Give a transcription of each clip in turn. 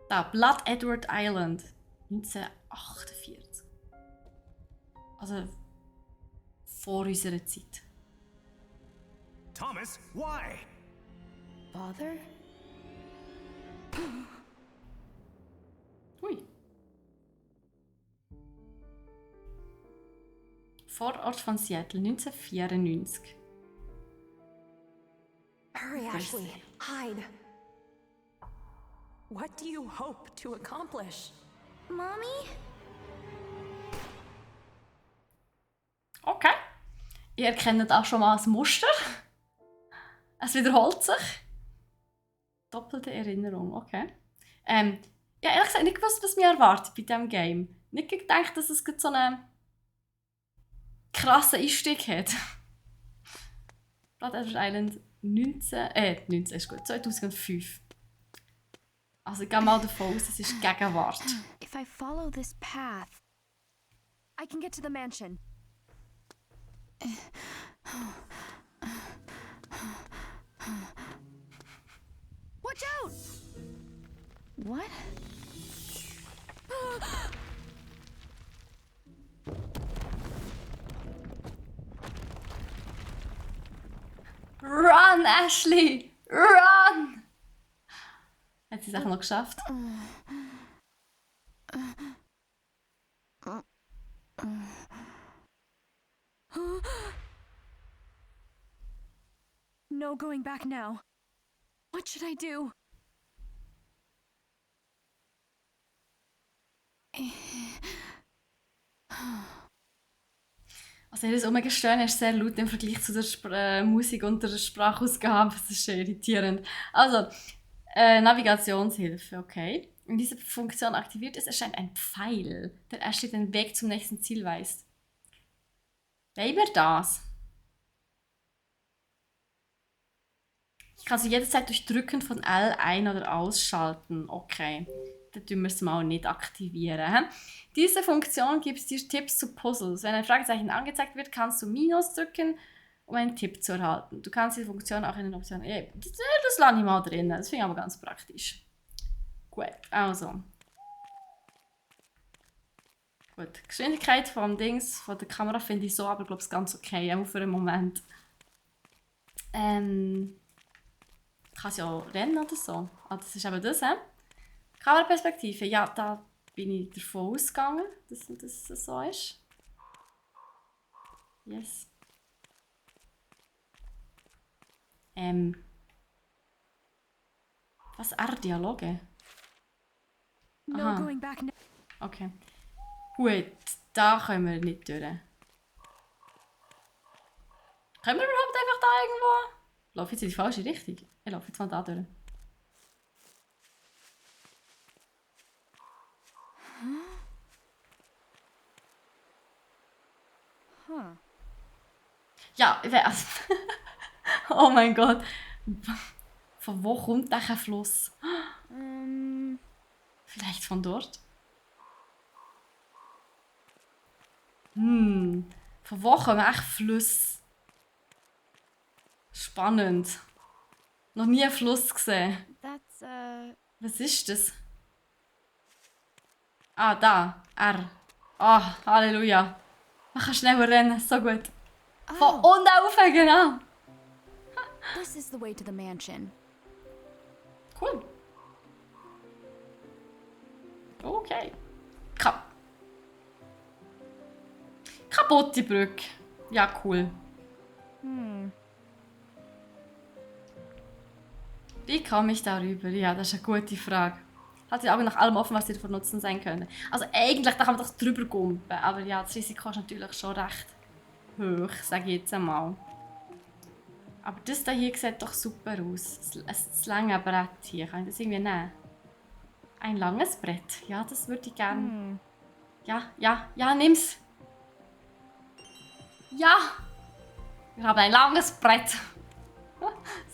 Da, Blood Edward Island. 1948. Also vor unserer Zeit. Thomas, why? Father? Hui. Vorort von Seattle, 1994. Hurry, Ashley. Hide. What do you hope to accomplish? Mommy? Okay. Ihr kennt auch schon mal das Muster. Es wiederholt sich. Doppelte Erinnerung, okay. Ja, ehrlich gesagt, nicht gewusst, was mich erwartet bei diesem Game. Nicht gedacht, dass es so einen krassen Einstieg hat. Blood Edward Island 19 ist gut, 2005. Also ich gehe mal davon aus, es ist Gegenwart. If I follow this path, I can get to the mansion. Watch out! What? Run, Ashley! Run! Hat sie es auch noch geschafft? No going back now. What should I do? Also das Umgestöhnen ist sehr laut im Vergleich zu der Musik und der Sprachausgabe. Das ist sehr irritierend. Also, Navigationshilfe, okay. Wenn diese Funktion aktiviert ist, erscheint ein Pfeil, der Ashley den Weg zum nächsten Ziel weist. Wollen wir das? Ich kann sie jederzeit durch Drücken von L ein- oder ausschalten. Okay, dann tun wir es mal nicht aktivieren. Diese Funktion gibt dir Tipps zu Puzzles. Wenn ein Fragezeichen angezeigt wird, kannst du Minus drücken, um einen Tipp zu erhalten. Du kannst diese Funktion auch in den Optionen... Das lasse ich mal drin. Das finde ich aber ganz praktisch. Gut, also. Gut, die Geschwindigkeit von der Kamera finde ich so, aber ich glaube es ganz okay, auch für einen Moment. Kann es ja auch rennen oder so. Ah, das ist eben das, hä? Kameraperspektive, ja, da bin ich davon ausgegangen, dass das so ist. Yes. Was? R-Dialoge? No Aha. going back now. Okay. Gut, da können wir nicht durch. Können wir überhaupt einfach da irgendwo? Ich laufe jetzt in die falsche Richtung. Ich laufe jetzt mal da durch. Huh. Ja, also, oh mein Gott. Von wo kommt der Fluss? Vielleicht von dort? Von wo kommen echt Flüsse? Spannend. Noch nie einen Fluss gesehen. That's, Was ist das? Ah, da. R. Ah, Halleluja. Man kann schneller rennen, so gut. Von unten rauf, genau. This is the way to the mansion. Cool. Okay. Kaputte Brücke. Ja, cool. Wie komme ich darüber? Ja, das ist eine gute Frage. Hat sie aber nach allem offen, was sie davon nutzen sein können. Also eigentlich, da kann man doch drüber gumpen. Aber ja, das Risiko ist natürlich schon recht hoch, sage ich jetzt einmal. Aber das hier sieht doch super aus. Das lange Brett hier. Kann ich das irgendwie nehmen? Ein langes Brett. Ja, das würde ich gerne. Ja, nimm's. Ja! Wir haben ein langes Brett.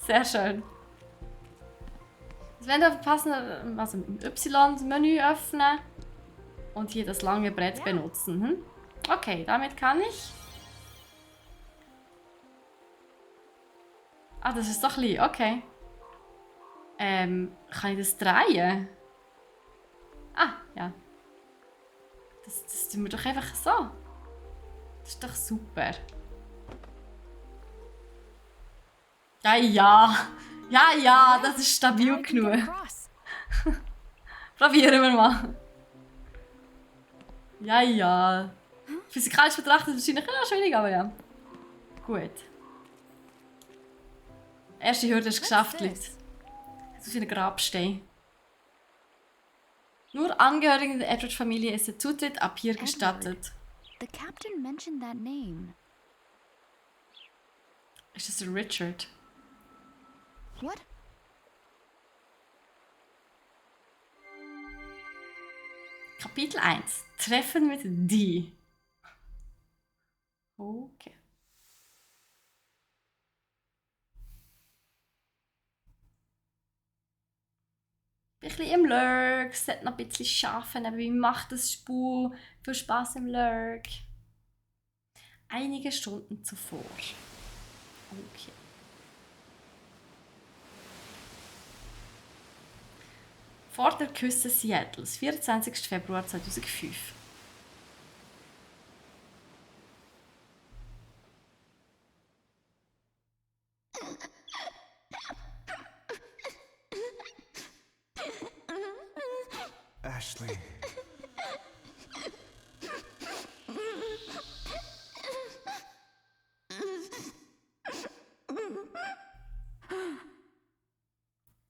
Sehr schön. Also wenn du passend, also im Y-Menü öffnen und hier das lange Brett benutzen. Okay, damit kann ich. Ah, das ist doch klein, okay. Kann ich das drehen? Ja. Das tun wir doch einfach so. Das ist doch super. Ja, ja. Ja, ja, das ist stabil genug. Probieren wir mal. Ja, ja. Physikalisch betrachtet ist es wahrscheinlich schwierig, aber ja. Gut. Erste Hürde ist geschafft, Leute. Jetzt ist ein Grabstein. Nur Angehörigen der Edward-Familie ist der Zutritt ab hier gestattet. The captain mentioned that name. Ist das der Richard? What? Kapitel 1. Treffen mit die. Okay. Ein bisschen im Lurk, sollte noch ein bisschen arbeiten, aber wie macht das Spur? Viel Spaß im Lurk. Einige Stunden zuvor. Okay. Vor der Küste Seattles, 24. Februar 2005. Ashley.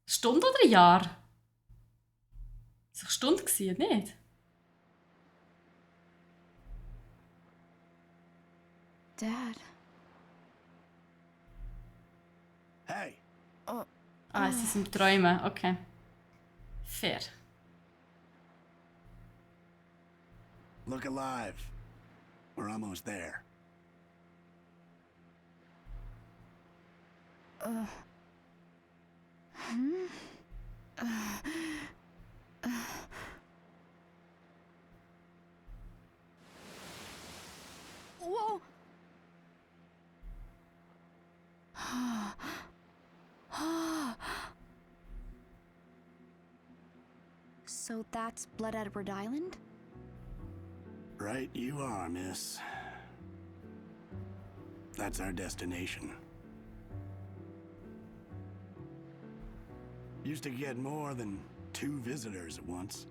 Stunde oder Jahr? Das war Stunde, nicht? Dad. Hey. Ah, es sind Träume, okay. Fair. Look alive. We're almost there. Whoa! So that's Blood Edward Island? Right you are, miss. That's our destination. Used to get more than 2 visitors at once.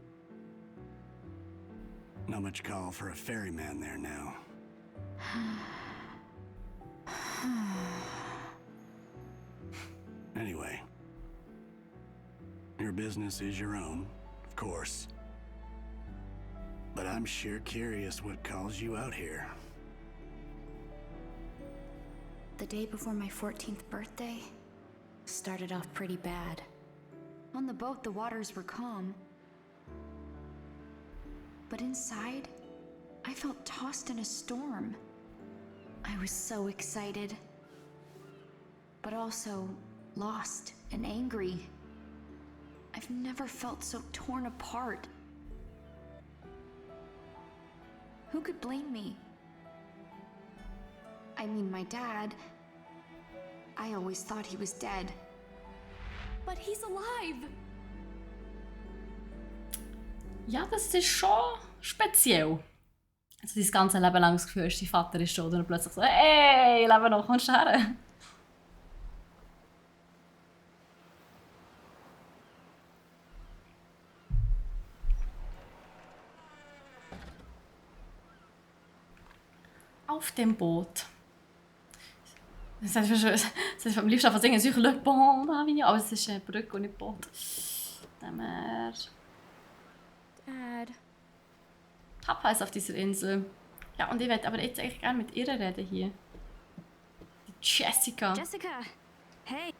Not much call for a ferryman there now. Anyway, your business is your own, of course. But I'm sure curious what calls you out here. The day before my 14th birthday started off pretty bad. On the boat, the waters were calm. But inside, I felt tossed in a storm. I was so excited, but also lost and angry. I've never felt so torn apart. Who could blame me? I mean, my dad. I always thought he was dead. But he's alive! Ja, das ist schon speziell. Also dein ganze Leben lang das Gefühl, dein Vater ist tot und dann plötzlich so, hey, lebe noch, kommst du her? Auf dem Boot. Das heißt, am liebsten singen, Suche, le pont, aber es ist eine Brücke und nicht Boot. Dad. Papa ist auf dieser Insel. Ja, und ich werde aber jetzt eigentlich gerne mit ihr reden hier. Die Jessica. Jessica! Hey!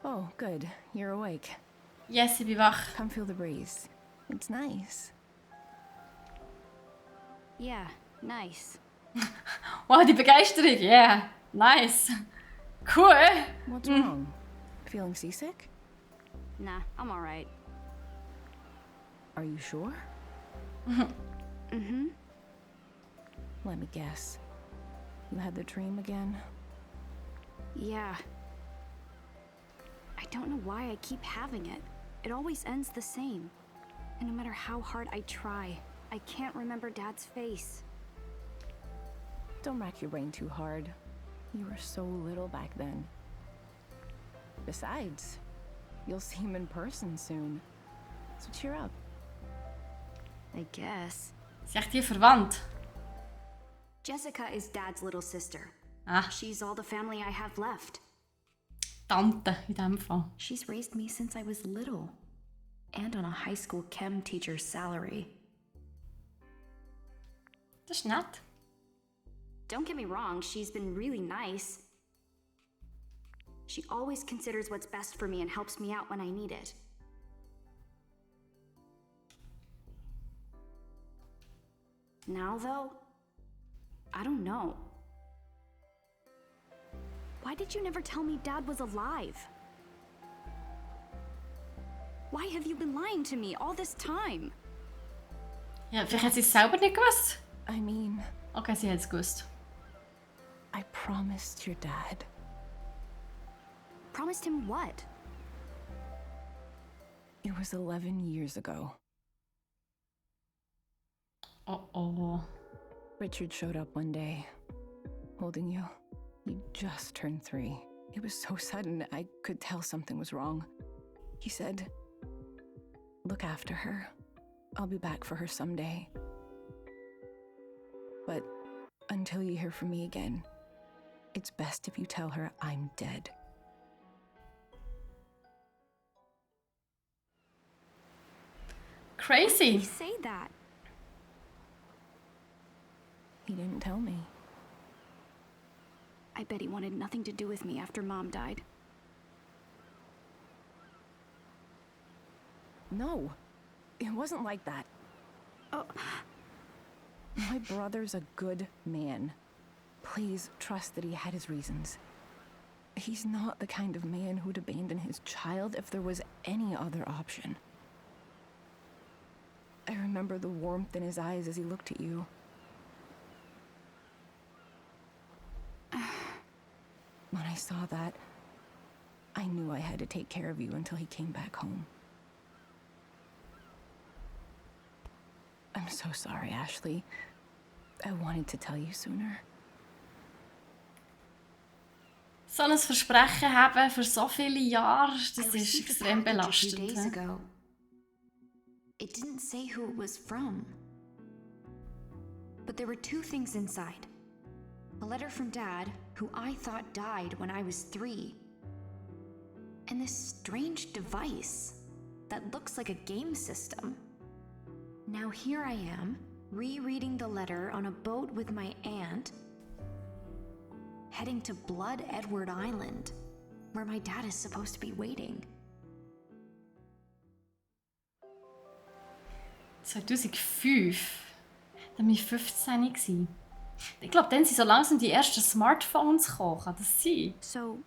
Oh, good. You're awake. Yes, ich bin wach. Come feel the breeze. It's nice. Yeah, nice. Wow, die Begeisterung. Yeah, nice. Cool. What's wrong? Feeling seasick? Nah, I'm alright. Are you sure? Mm-hmm. Let me guess. You had the dream again? Yeah. I don't know why I keep having it. It always ends the same. And no matter how hard I try, I can't remember Dad's face. Don't rack your brain too hard. You were so little back then. Besides, you'll see him in person soon. So cheer up. I guess. Zegt hier verwandt. Jessica is Dad's little sister. Ah, She's all the family I have left. Tante in dem Fall. She's raised me since I was little. And on a high school chem teacher's salary. Das ist nett. Don't get me wrong, she's been really nice. She always considers what's best for me and helps me out when I need it. Now, though, I don't know. Why did you never tell me Dad was alive? Why have you been lying to me all this time? Ja, vielleicht hat sie es selber nicht gewusst. I mean, Okay, sie hat es gewusst. I promised your dad. Promised him what? It was 11 years ago. Oh. Richard showed up one day, holding you. You just turned 3. It was so sudden, I could tell something was wrong. He said, "Look after her. I'll be back for her someday. But until you hear from me again, it's best if you tell her I'm dead." Crazy. You say that. He didn't tell me. I bet he wanted nothing to do with me after Mom died. No, it wasn't like that. Oh, My brother's a good man. Please trust that he had his reasons. He's not the kind of man who'd abandon his child if there was any other option. I remember the warmth in his eyes as he looked at you. When I saw that, I knew I had to take care of you until he came back home. I'm so sorry, Ashley. I wanted to tell you sooner. So ein Versprechen haben für so viele Jahre, I das ist received a extrem package a few belastend. days hä? ago. It didn't say who it was from. But there were 2 things inside. A letter from Dad, who I thought died when I was 3. And this strange device that looks like a game system. Now here I am, rereading the letter on a boat with my aunt, heading to Blood Edward Island, where my dad is supposed to be waiting. 2005. Da war ich 15 gewesen. Ich glaube, dann sind so langsam die ersten Smartphones gekommen. Kann das sein? So,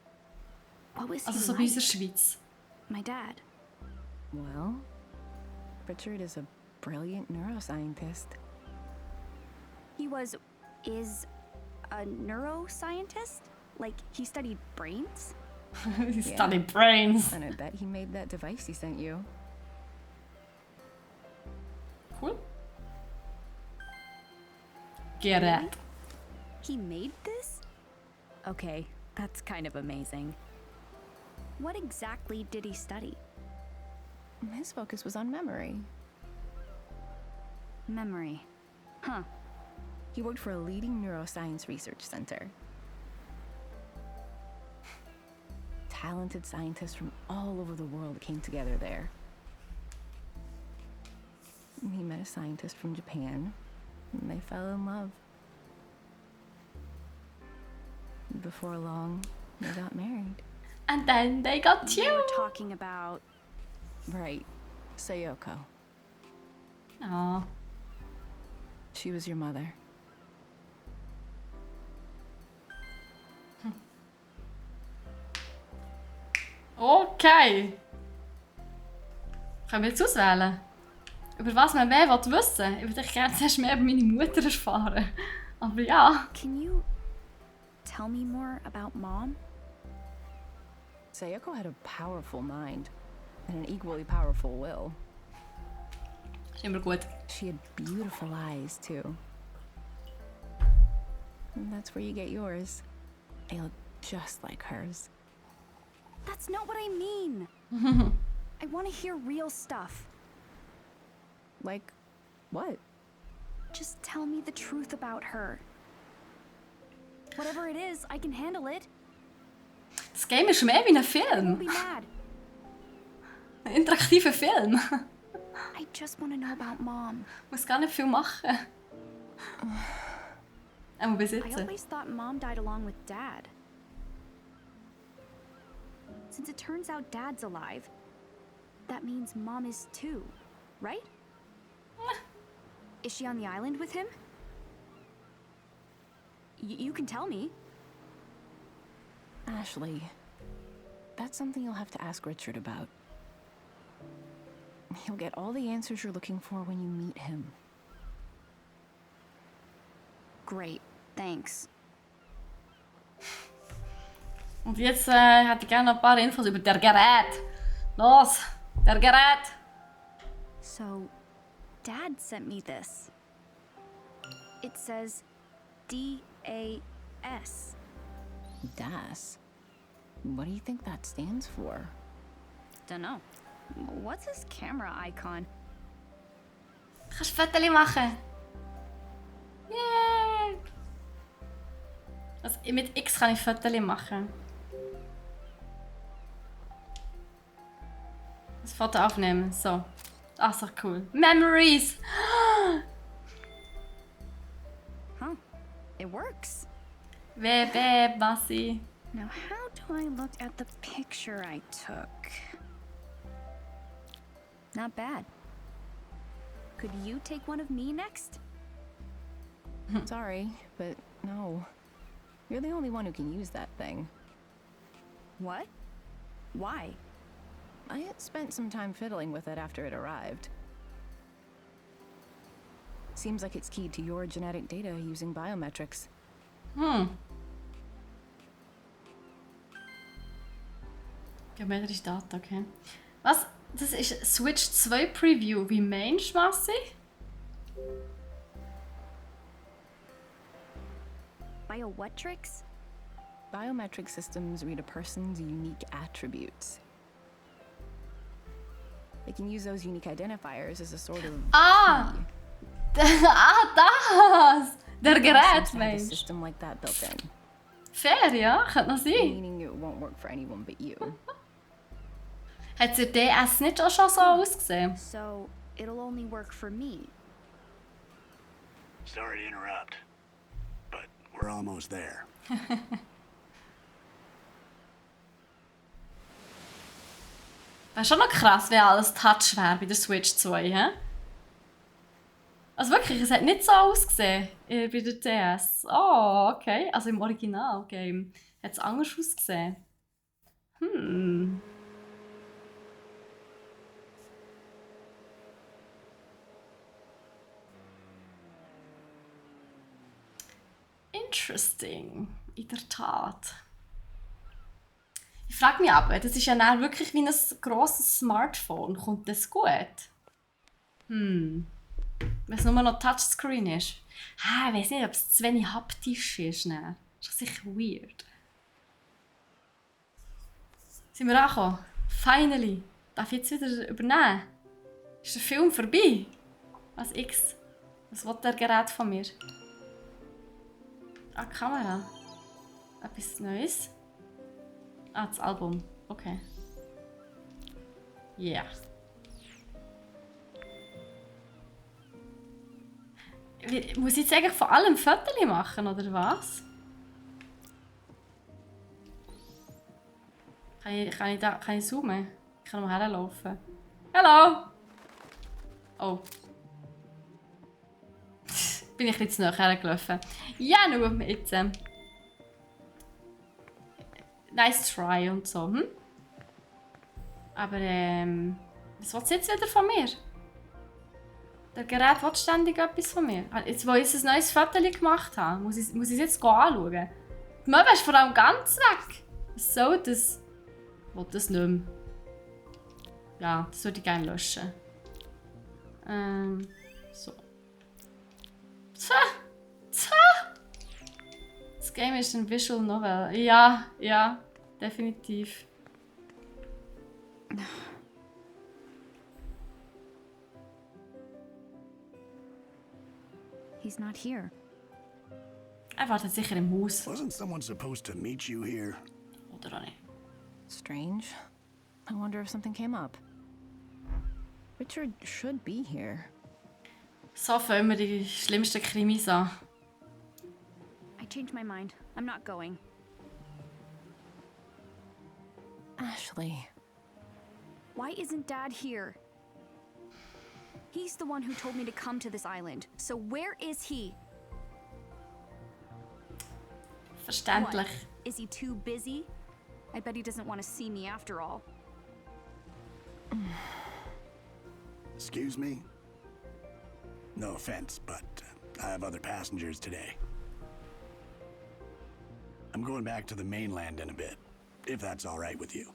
what was Also he so bei like, uns in der Schweiz. my dad? Well, Richard is a brilliant neuroscientist. He is a neuroscientist? Like, he studied brains? He studied brains. And I bet he made that device he sent you. Cool. Gerät. He made this? Okay, that's kind of amazing. What exactly did he study? His focus was on memory. Memory. Huh. He worked for a leading neuroscience research center. Talented scientists from all over the world came together there. He met a scientist from Japan, and they fell in love. Before long, they got married. And then they got You you. were talking about... Right, Sayoko. Oh. She was your mother. Okay. Können wir jetzt auswählen? Über was man mehr wissen will? Ich würde gerne zuerst mehr über meine Mutter erfahren. Aber ja. Can you tell me more about Mom? Sayoko had a powerful mind. and an equally powerful will. Ist immer gut. She had beautiful eyes, too. And that's where you get yours. They look just like hers. That's not what I mean. I want to hear real stuff. Like, what? Just tell me the truth about her. Whatever it is, I can handle it. Das Game ist mehr wie ein I won't Film. be mad. Ein interaktiver Film. I just want to know about Mom. Muss gar nicht viel machen. Bis I jetzt. always thought Mom died along with Dad. Since it turns out Dad's alive, that means Mom is too, right? Is she on the island with him? You can tell me. Ashley, that's something you'll have to ask Richard about. He'll get all the answers you're looking for when you meet him. Great, thanks. Und jetzt hätte ich gerne noch ein paar Infos über das Gerät. Los, das Gerät. So, Dad sent me this. It says DAS. DAS? What do you think that stands for? Dunno. What's his camera icon? Kannst du Fotos machen? Yay! Also mit X kann ich Fotos machen. Das Foto aufnehmen. So. Ach, so cool. Memories! Huh. It works. Massi. Now, how do I look at the picture I took? Not bad. Could you take one of me next? Sorry, but no. You're the only one who can use that thing. What? Why? I had spent some time fiddling with it after it arrived. Seems like it's keyed to your genetic data using biometrics. Geometrische Daten, okay. Was? Das ist Switch 2 Preview. Wie meinst du, Massi? Bio what tricks? Biometric systems read a person's unique attributes. They can use those unique identifiers as a sort of Ah! key. Das! Der Gerät, Seems to have a meinst du? system like that built in, Fair, ja? Könnte noch sein. meaning it won't work for anyone but you. Hat der DS nicht auch schon so ausgesehen? So, it'll only work for me. Sorry to interrupt, but we're almost there. Wäre schon noch krass, wenn alles Touch wäre bei der Switch 2, hä? Also wirklich, es hat nicht so ausgesehen bei der DS. Oh, okay. Also im Original-Game hat es anders ausgesehen. Interesting. In der Tat. Ich frage mich aber, das ist ja dann wirklich wie ein grosses Smartphone. Kommt das gut? Wenn es nur noch Touchscreen ist. Ich weiß nicht, ob es zu wenig haptisch ist. Ne? Das ist sicher weird. Sind wir angekommen? Finally. Darf ich jetzt wieder übernehmen? Ist der Film vorbei? Was X? Was will der Gerät von mir? Ah, Kamera. Etwas Neues. Ah, das Album. Okay. Yeah. Muss ich jetzt eigentlich von allem Fotos machen, oder was? Kann ich zoomen? Ich kann mal herlaufen. Hallo! Oh. Bin ich jetzt zu nah hergelaufen. Ja, nur jetzt. Nice try und so. Aber was will sie jetzt wieder von mir? Der Gerät will ständig etwas von mir. Jetzt, wo ich ein neues Foto gemacht habe, muss ich es jetzt anschauen. Die Möwe ist vor allem ganz weg. Was soll das? Ich will das nicht mehr. Ja, das würde ich gerne löschen. So. Das Game ist ein Visual Novel. Ja, definitiv. He's not here. Er wartet sicher im Haus. Wasn't someone supposed to meet you here? Oder auch nicht. Strange. I wonder if something came up. Richard should be here. So fangen wir die schlimmsten Krimis an. I changed my mind. I'm not going. Ashley. Why isn't Dad here? He's the one who told me to come to this island. So where is he? Verständlich. What? Is he too busy? I bet he doesn't want to see me after all. Excuse me? No offense, but I have other passengers today. I'm going back to the mainland in a bit, if that's all right with you.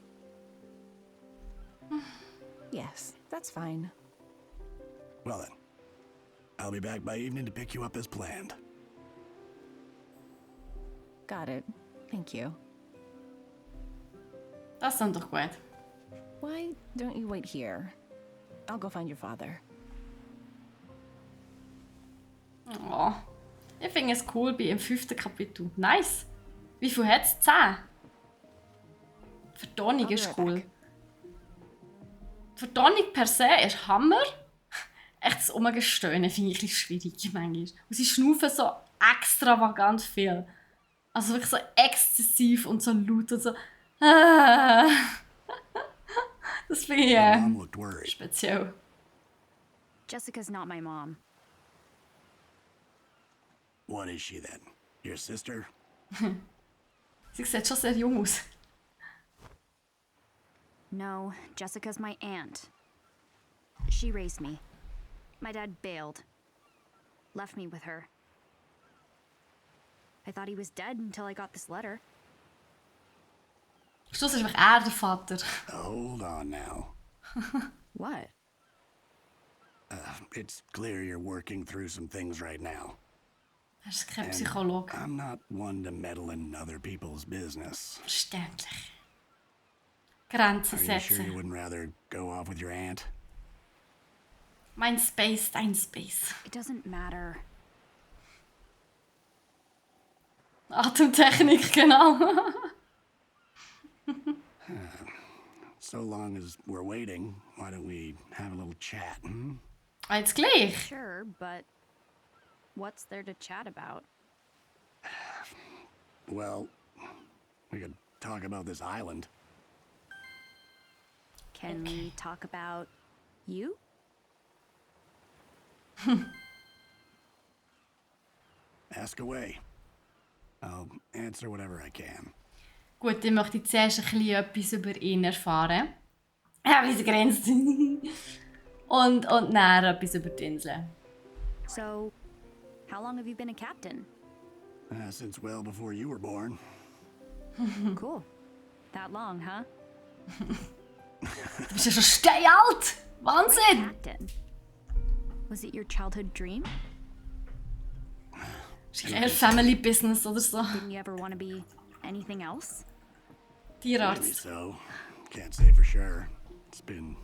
Yes, that's fine. Well then, I'll be back by evening to pick you up as planned. Got it. Thank you. Das ist doch gut. Why don't you wait here? I'll go find your father. Oh. Ich finde es cool bei im 5. Kapitel. Nice. Wie viel hat es? 10? Die Vertonung ist cool. Die Vertonung per se ist Hammer. Echt das Umgestöhnen finde ich ein bisschen schwierig manchmal. Und sie schnaufen so extravagant viel. Also wirklich so exzessiv und so laut und so. Das finde Your mom ich looked worried. speziell. Jessica's not my mom. What is she then? Your sister? Sie sieht schon sehr jung aus. No, Jessica's my aunt. She raised me. My dad bailed. Left me with her. I thought he was dead until I got this letter. Schluss ist er der Vater. Hold on now. What? It's clear you're working through some things right now. Er ist kein Psychologe. I'm not one to meddle in other people's business. Verständlich. Grenzen Are you sure you setzen. wouldn't rather go off with your aunt? Mein Space, dein Space. It doesn't matter. Atemtechnik, genau. So long as we're waiting, why don't we have a little chat, hmm? Jetzt gleich. Sure, but what's there to chat about? Well, we could talk about this island. Can we talk about you? Ask away. I'll answer whatever I can. Gut, ich möchte zuerst ein bisschen etwas über ihn erfahren. Wie grenzt. und dann etwas über die Insel. So, how long have you been a captain? Since well before you were born. Cool. That long, huh? Du bist ja schon steinalt! Wahnsinn! Captain. Was it your childhood dream? Ist eher Family Business oder so. Didn't you ever want to be anything else? Maybe Tierarzt. so. Can't say for sure. It's been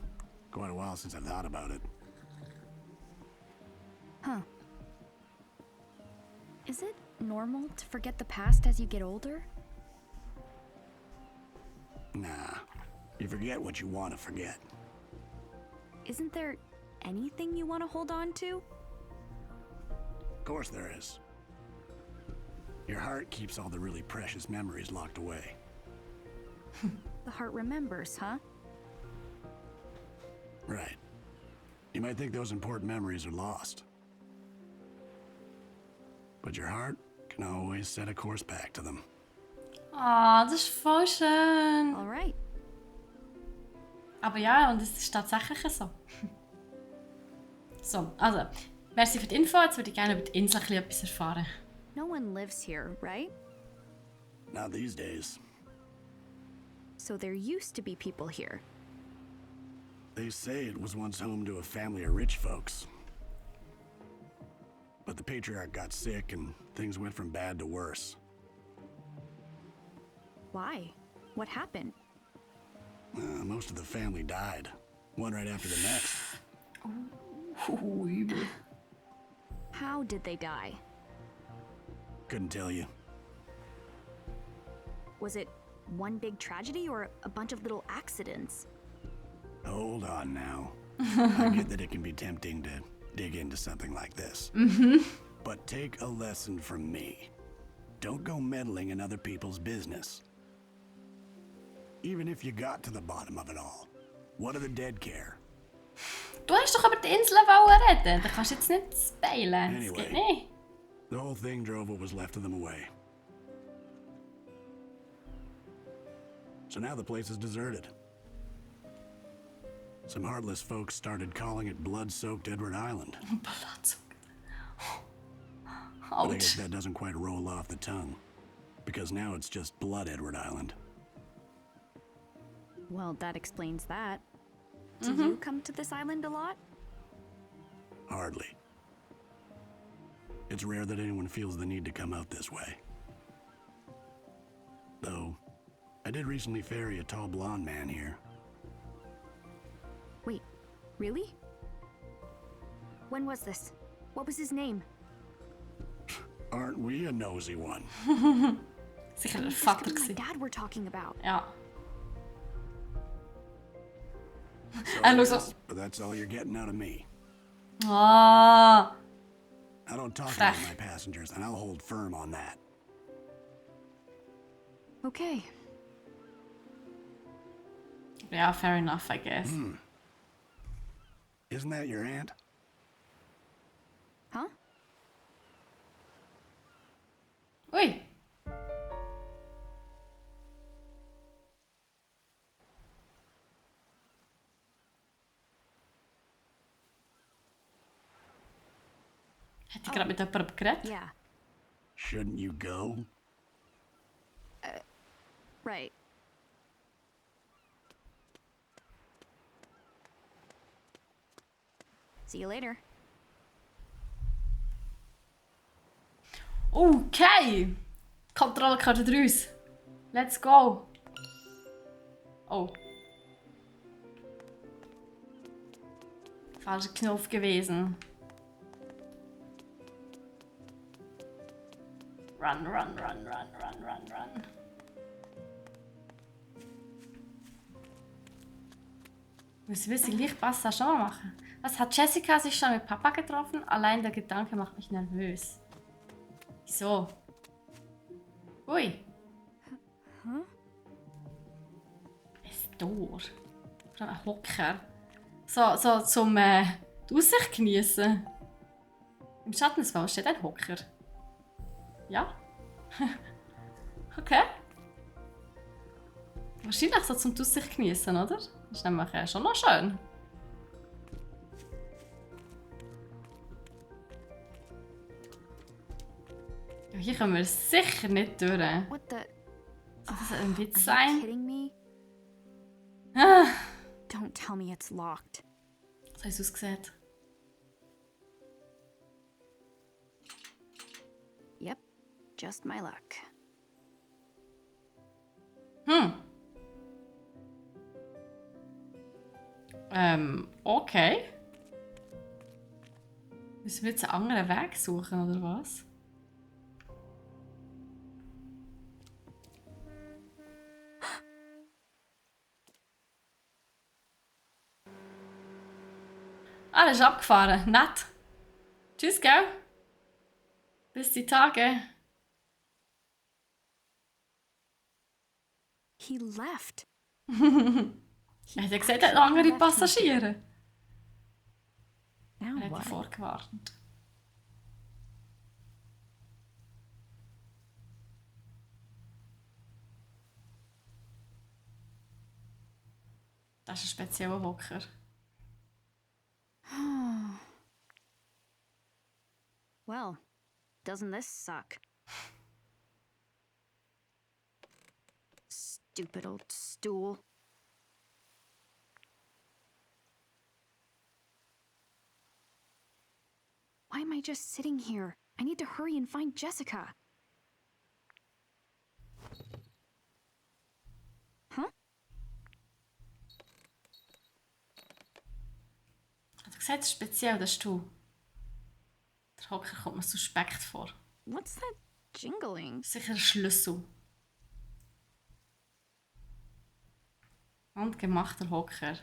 quite a while since I thought about it. Huh. Is it normal to forget the past as you get older? Nah. You forget what you want to forget. Isn't there anything you want to hold on to? Of course there is. Your heart keeps all the really precious memories locked away. The heart remembers, huh? Right. You might think those important memories are lost. But your heart can always set a course back to them. Ah, das ist voll schön. All right. Aber ja, und es ist tatsächlich so. So, also, merci für die Info. Jetzt würde ich gerne über die Insel ein bisschen etwas erfahren. No one lives here, right? Not these days. So there used to be people here. They say it was once home to a family of rich folks. But the patriarch got sick and things went from bad to worse. Why? What happened? Most of the family died, one right after the next. How did they die? Couldn't tell you. Was it one big tragedy or a bunch of little accidents? Hold on now. I get that it can be tempting to dig into something like this. But take a lesson from me. Don't go meddling in other people's business. Even if you got to the bottom of it all, what do the dead care? Du hast doch über die Insel wollen reden. Da kannst du jetzt nicht speilen. Das geht nicht. The whole thing drove what was left of them away. So now the place is deserted. Some heartless folks started calling it blood-soaked Edward Island. But I guess that doesn't quite roll off the tongue. Because now it's just Blood Edward Island. Well, that explains that. Do you come to this island a lot? Hardly. It's rare that anyone feels the need to come out this way. Though, I did recently ferry a tall blonde man here. Wait, really? When was this? What was his name? Aren't we a nosy one? Sicher der This Vater could be my gewesen. dad we're talking about. Ja. En so. But that's all you're getting out of me. Ah. I don't talk Frech. about my passengers, and I'll hold firm on that. Okay. Ja, fair enough, I guess. Isn't that your aunt? Huh? Ui. Hat die gerade mit jemandem geredet? Yeah. Shouldn't you go? Right. See you later. Okay. Kontrollkarte raus. Let's go. Oh. Falscher Knopf gewesen. Run, run, run, run, run, run, run. Muss wissen, gleich Passage schon mal machen. Was hat Jessica sich schon mit Papa getroffen? Allein der Gedanke macht mich nervös. Wieso? Ui. Huh? Ein Tor. Schon ein Hocker. So zum die Aussicht genießen. Im Schattenswald steht ein Hocker. Ja? Okay. Wahrscheinlich so zum die Aussicht genießen, oder? Das ist nämlich schon noch schön. Ja, hier können wir sicher nicht durch. What the? Soll das ein Witz Are you sein? kidding me? Ah, Don't tell me it's locked. so hat es ausgesehen. Yep, just my luck. Okay. Müssen wir jetzt einen anderen Weg suchen, oder was? Ah, das ist abgefahren. Nett. Tschüss, gell? Bis die Tage. He left. Er hat ja gesagt, er hat noch andere Passagiere. Now Er hat what? die vorgewarnt. Das ist ein spezieller Hocker. Well, doesn't this suck? Stupid old stool. Why am I just sitting here? I need to hurry and find Jessica. Huh? Hat er gesagt, speziell, das bist du. Der Hocker kommt mir suspekt vor. What's that jingling? Sicher ein Schlüssel. Handgemachter Hocker.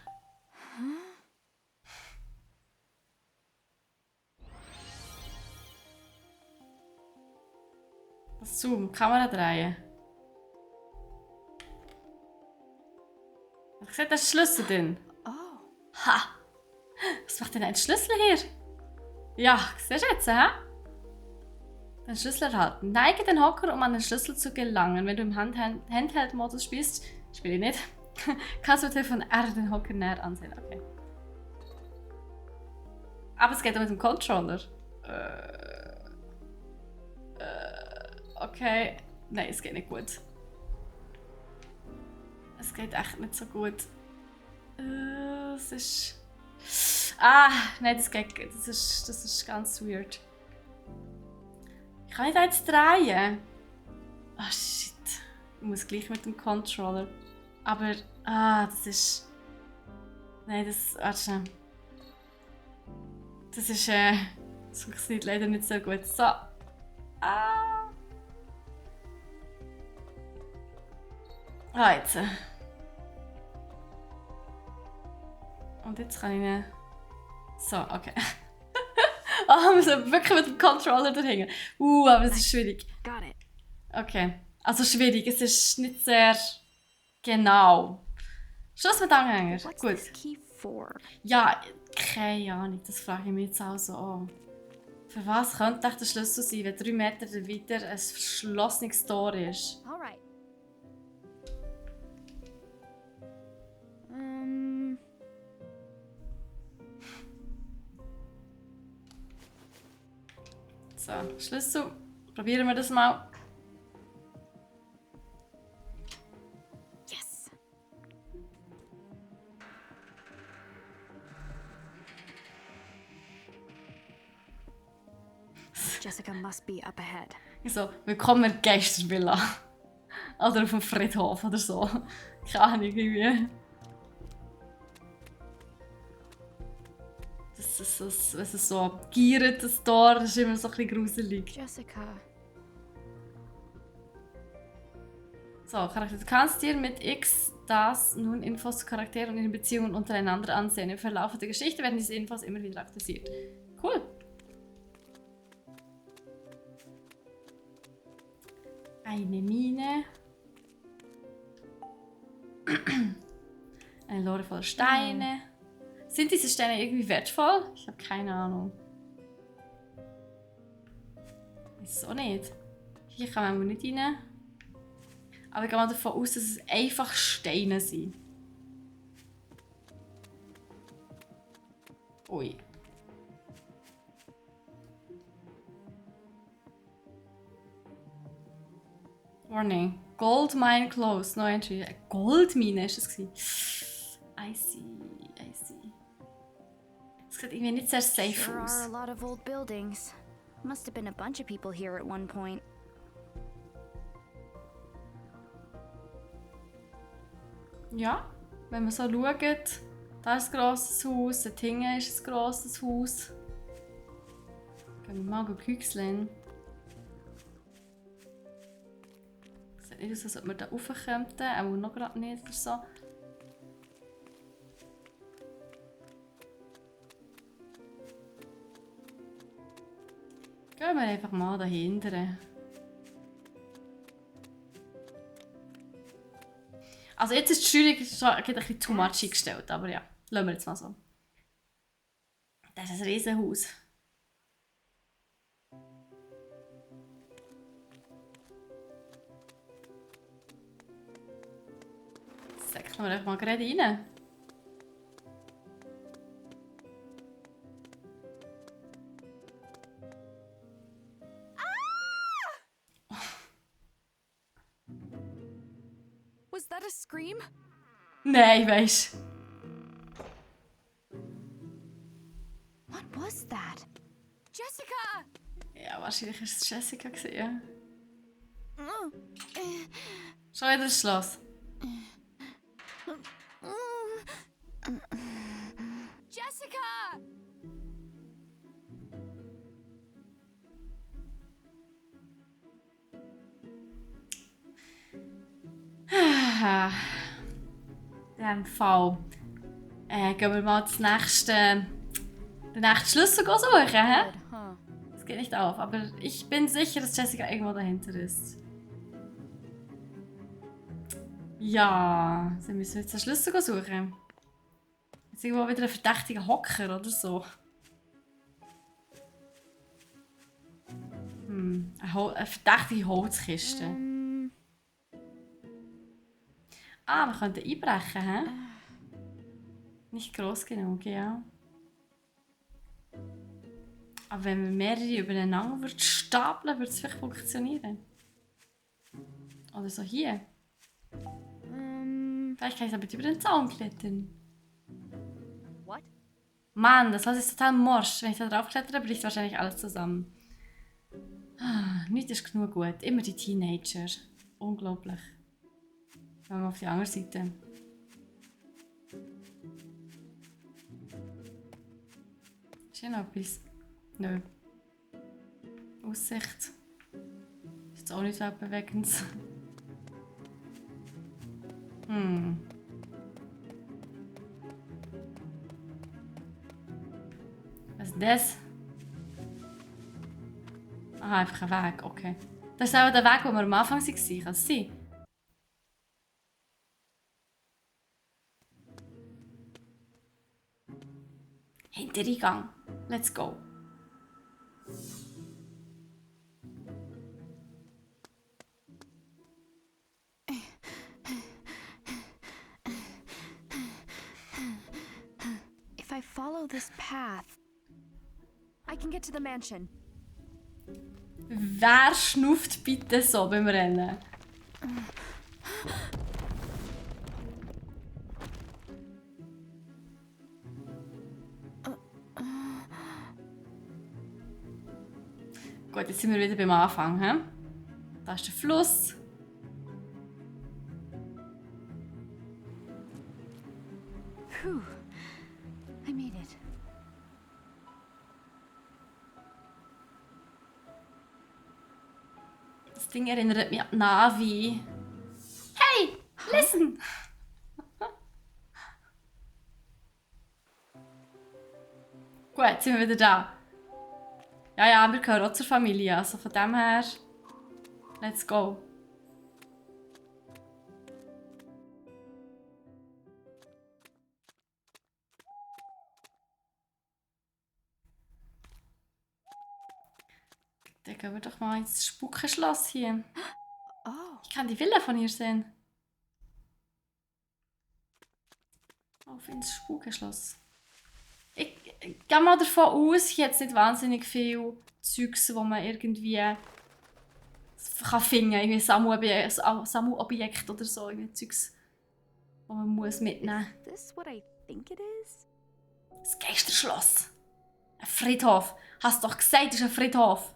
Das Zoom, Kamera drehen. Hat er gesagt, da ist ein Schlüssel drin. Oh. Ha! Was macht denn ein Schlüssel hier? Ja, siehst du jetzt, hä? Den Schlüssel erhalten. Neige den Hocker, um an den Schlüssel zu gelangen. Wenn du im Handheld-Modus spielst, spiele ich nicht, kannst du von R den Hocker näher ansehen. Okay. Aber es geht auch mit dem Controller. Okay. Nein, es geht nicht gut. Es geht echt nicht so gut. Es ist... nein, das ist ganz weird. Kann ich da jetzt drehen? Shit. Ich muss gleich mit dem Controller. Aber, das ist... Nein, warte. Das ist, das funktioniert leider nicht so gut. So. Jetzt. Und jetzt kann ich ihn... So, okay. Wir müssen wirklich mit dem Controller dahinter. Aber es ist schwierig. Got it. Okay. Also schwierig, es ist nicht sehr genau. Schluss mit Anhänger. What's Gut. this key for? Ja, keine Ahnung, das frage ich mich jetzt auch so an. Für was könnte echt der Schlüssel sein, wenn 3 Meter weiter ein verschlossenes Tor ist? Alright. So, Schlüssel. Probieren wir das mal. Yes. Jessica must be up ahead. So, willkommen in der Geistervilla. Oder auf dem Friedhof oder so. Keine Ahnung, irgendwie. Wenn es so giert, das Tor, das ist immer so ein bisschen gruselig. Jessica. So, Charakter. Du kannst dir mit X nun Infos zu Charakteren und ihren Beziehungen untereinander ansehen. Im Verlauf der Geschichte werden diese Infos immer wieder aktualisiert. Cool. Eine Mine. Eine Lore voller Steine. Sind diese Steine irgendwie wertvoll? Ich habe keine Ahnung. Wieso nicht? Hier kann man nicht rein. Aber ich gehe mal davon aus, dass es einfach Steine sind. Ui. Warning. Gold mine closed. No entry. Eine Goldmine war das. I see. Es sieht irgendwie nicht sehr safe There aus. are a lot of old buildings. Must have been a bunch of people here at one point. Ja, wenn man so schaut, da ist ein grosses Haus, dort hinten ist ein grosses Haus. Gehen wir mal güchseln. Sieht nicht aus, als ob wir da raufkommen, aber noch gerade nicht oder so. Gehen wir einfach mal dahinter. Also jetzt ist die Steuerung schon ein bisschen too much eingestellt, aber ja, lassen wir jetzt mal so. Das ist ein Riesenhaus. Säckeln wir einfach mal gerade rein. Was that a scream? Nein, weisst What was that? Jessica! Ja, wahrscheinlich war es Jessica gewesen, ja. Schon wieder das Schloss. Jessica! In diesem Fall gehen wir mal den nächsten Schlüssel suchen. Hä? Das geht nicht auf, aber ich bin sicher, dass Jessica irgendwo dahinter ist. Ja, sie müssen jetzt den Schlüssel suchen. Jetzt irgendwo wieder ein verdächtiger Hocker oder so. Eine verdächtige Holzkiste. Ah, wir könnten einbrechen, hä? Nicht groß genug, ja. Aber wenn wir mehrere übereinander stapeln, würde es vielleicht funktionieren. Oder so hier. Vielleicht kann ich aber über den Zaun klettern. What? Mann, das Haus ist total morsch. Wenn ich da drauf klettere, bricht wahrscheinlich alles zusammen. Nichts ist genug gut. Immer die Teenager. Unglaublich. Gehen wir auf die andere Seite. Ist hier noch etwas? Nö. Aussicht. Ist jetzt auch nicht weltbewegend. Was ist das? Aha, einfach ein Weg, okay. Das ist auch der Weg, wo wir am Anfang waren. Kann es sein? Hintereingang. Let's go. If I follow this path, I can get to the mansion. Wer schnauft bitte so beim Rennen? Gut, jetzt sind wir wieder beim Anfang. He? Da ist der Fluss. Phew. I made it. Das Ding erinnert mich an Navi. Hey, listen! Gut, jetzt sind wir wieder da. Ja, wir gehören auch zur Familie, also von dem her, let's go. Dann gehen wir doch mal ins Spukenschloss hier. Oh. Ich kann die Villa von hier sehen. Auf ins Spukenschloss. Ich gehe mal davon aus, ich jetzt nicht wahnsinnig viel Zeugs, wo man irgendwie kann finden kann. Irgendwie Sammelobjekt oder so. Irgendwie Zeugs, wo man muss mitnehmen muss. Is this what I think it is? Das Geisterschloss. Ein Friedhof. Hast du doch gesagt, es ist ein Friedhof.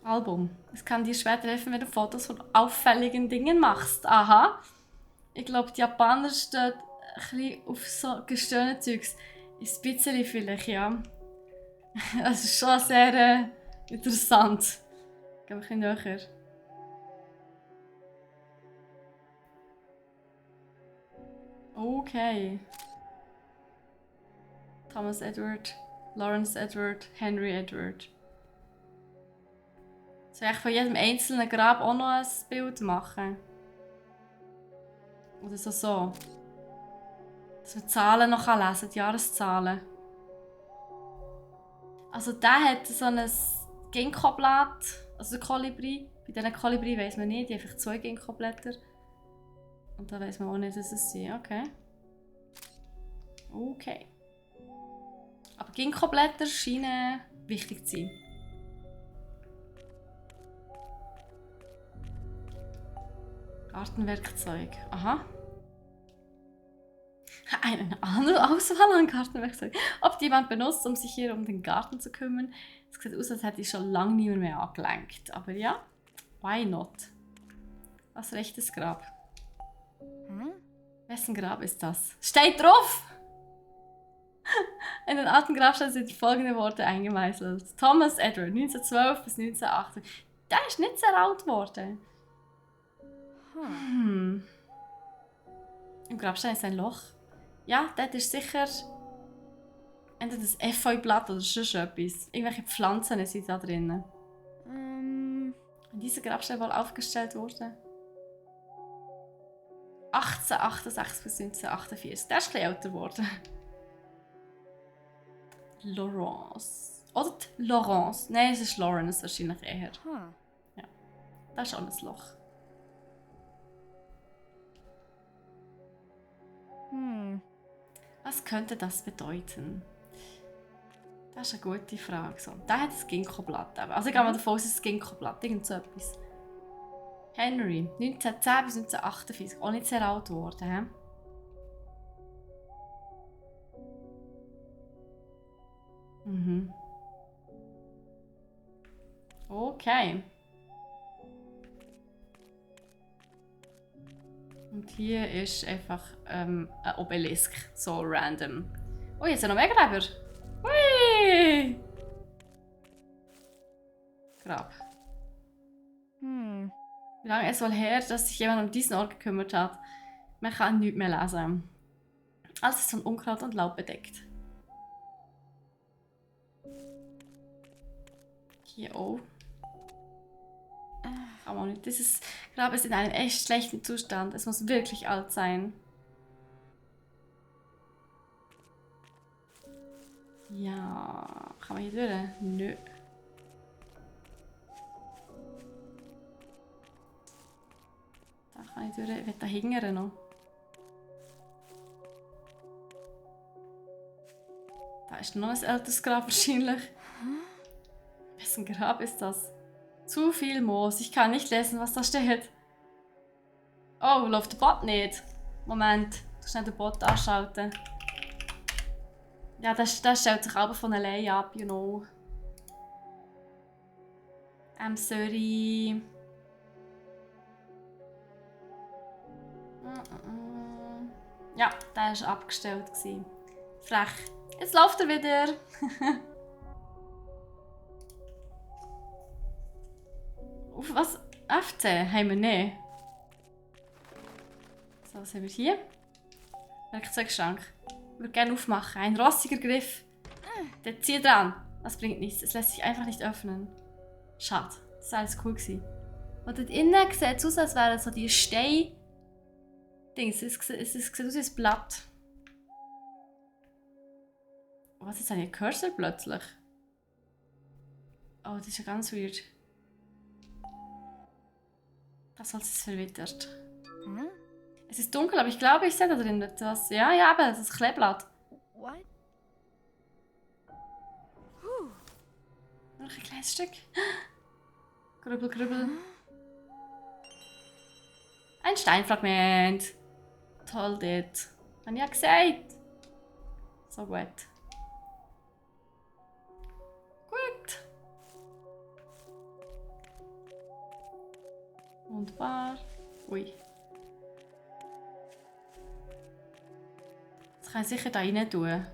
Album. Es kann dir schwer treffen, wenn du Fotos von auffälligen Dingen machst. Aha. Ich glaube, die Japaner stehen ein bisschen auf so gestöhnte Zeugs. Ein bisschen vielleicht, ja. Das ist schon sehr interessant. Ich gehe ein bisschen näher. Okay. Thomas Edward, Lawrence Edward, Henry Edward. Soll ich von jedem einzelnen Grab auch noch ein Bild machen? Oder so. Dass man die Zahlen noch lesen kann, die Jahreszahlen. Also der hat so ein Ginkgo-Blatt, also der Kolibri. Bei diesen Kolibri weiss man nicht, die haben einfach 2 Ginkgo-Blätter. Und da weiss man auch nicht, dass es sind. Okay. Okay. Aber Ginkgo-Blätter scheinen wichtig zu sein. Gartenwerkzeug. Aha. Eine andere Auswahl an Gartenwerkzeug. Ob die jemand benutzt, um sich hier um den Garten zu kümmern. Es sieht aus, als hätte ich schon lange niemand mehr angelenkt. Aber ja, why not? Was rechtes Grab? Wessen Grab ist das? Steht drauf! In den alten Grabsteinen sind folgende Worte eingemeißelt. Thomas Edward, 1912 bis 1918. Der ist nicht sehr alt geworden. Im Grabstein ist ein Loch. Ja, dort ist sicher entweder das Efeublatt oder sonst etwas. Irgendwelche Pflanzen sind da drin. In dieser Grabstein wohl aufgestellt wurde. 1868 bis 1948. Der ist ein bisschen älter geworden. Laurence. Oder die Laurence. Nein, es ist Lawrence wahrscheinlich eher. Ja, das ist auch ein Loch. Was könnte das bedeuten? Das ist eine gute Frage. So, der hat das Ginkgo-Blatt. Also ich gehe mal davon aus, es ist das Ginkgo-Blatt. Irgend so etwas. Henry, 1910 bis 1948. Auch nicht sehr alt geworden. Okay. Und hier ist einfach ein Obelisk. So random. Oh, jetzt sind noch mehr Gräber. Hui! Grab. Wie lange es wohl her, dass sich jemand um diesen Ort gekümmert hat? Man kann nichts mehr lesen. Alles ist von Unkraut und Laub bedeckt. Hier auch. Kann man nicht. Dieses Grab ist in einem echt schlechten Zustand. Es muss wirklich alt sein. Ja. Kann man hier durch? Nö. Da kann ich durch. Ich will da hingern noch. Da ist noch ein älteres Grab wahrscheinlich. Wessen Grab ist das? Zu viel Moos. Ich kann nicht lesen, was da steht. Oh, läuft der Bot nicht? Moment, du schnell den Bot anschalten. Ja, das stellt sich aber von alleine ab, you know. I'm sorry. Ja, der war abgestellt. Frech. Jetzt läuft er wieder. Auf was? FC haben wir nicht. So, was haben wir hier? Werkzeugschrank. Ich würde gerne aufmachen. Ein rostiger Griff. Der zieht dran. Das bringt nichts. Es lässt sich einfach nicht öffnen. Schade. Das war alles cool gewesen. Und dort innen sieht es aus, als wären so die Stein-Dings. Es sieht aus wie ein Blatt. Was ist denn hier? Cursor plötzlich? Oh, das ist ja ganz weird. Das Holz ist verwittert. Es ist dunkel, aber ich glaube, ich sehe da drin etwas. Ja, aber das ist Kleeblatt. What? Noch ein kleines Stück. Grübel, grübel. Ein Steinfragment. Toll, dort. Habe ich ja gesagt. So gut. Gut. Wunderbar. Ui. Das kann ich sicher da rein tun.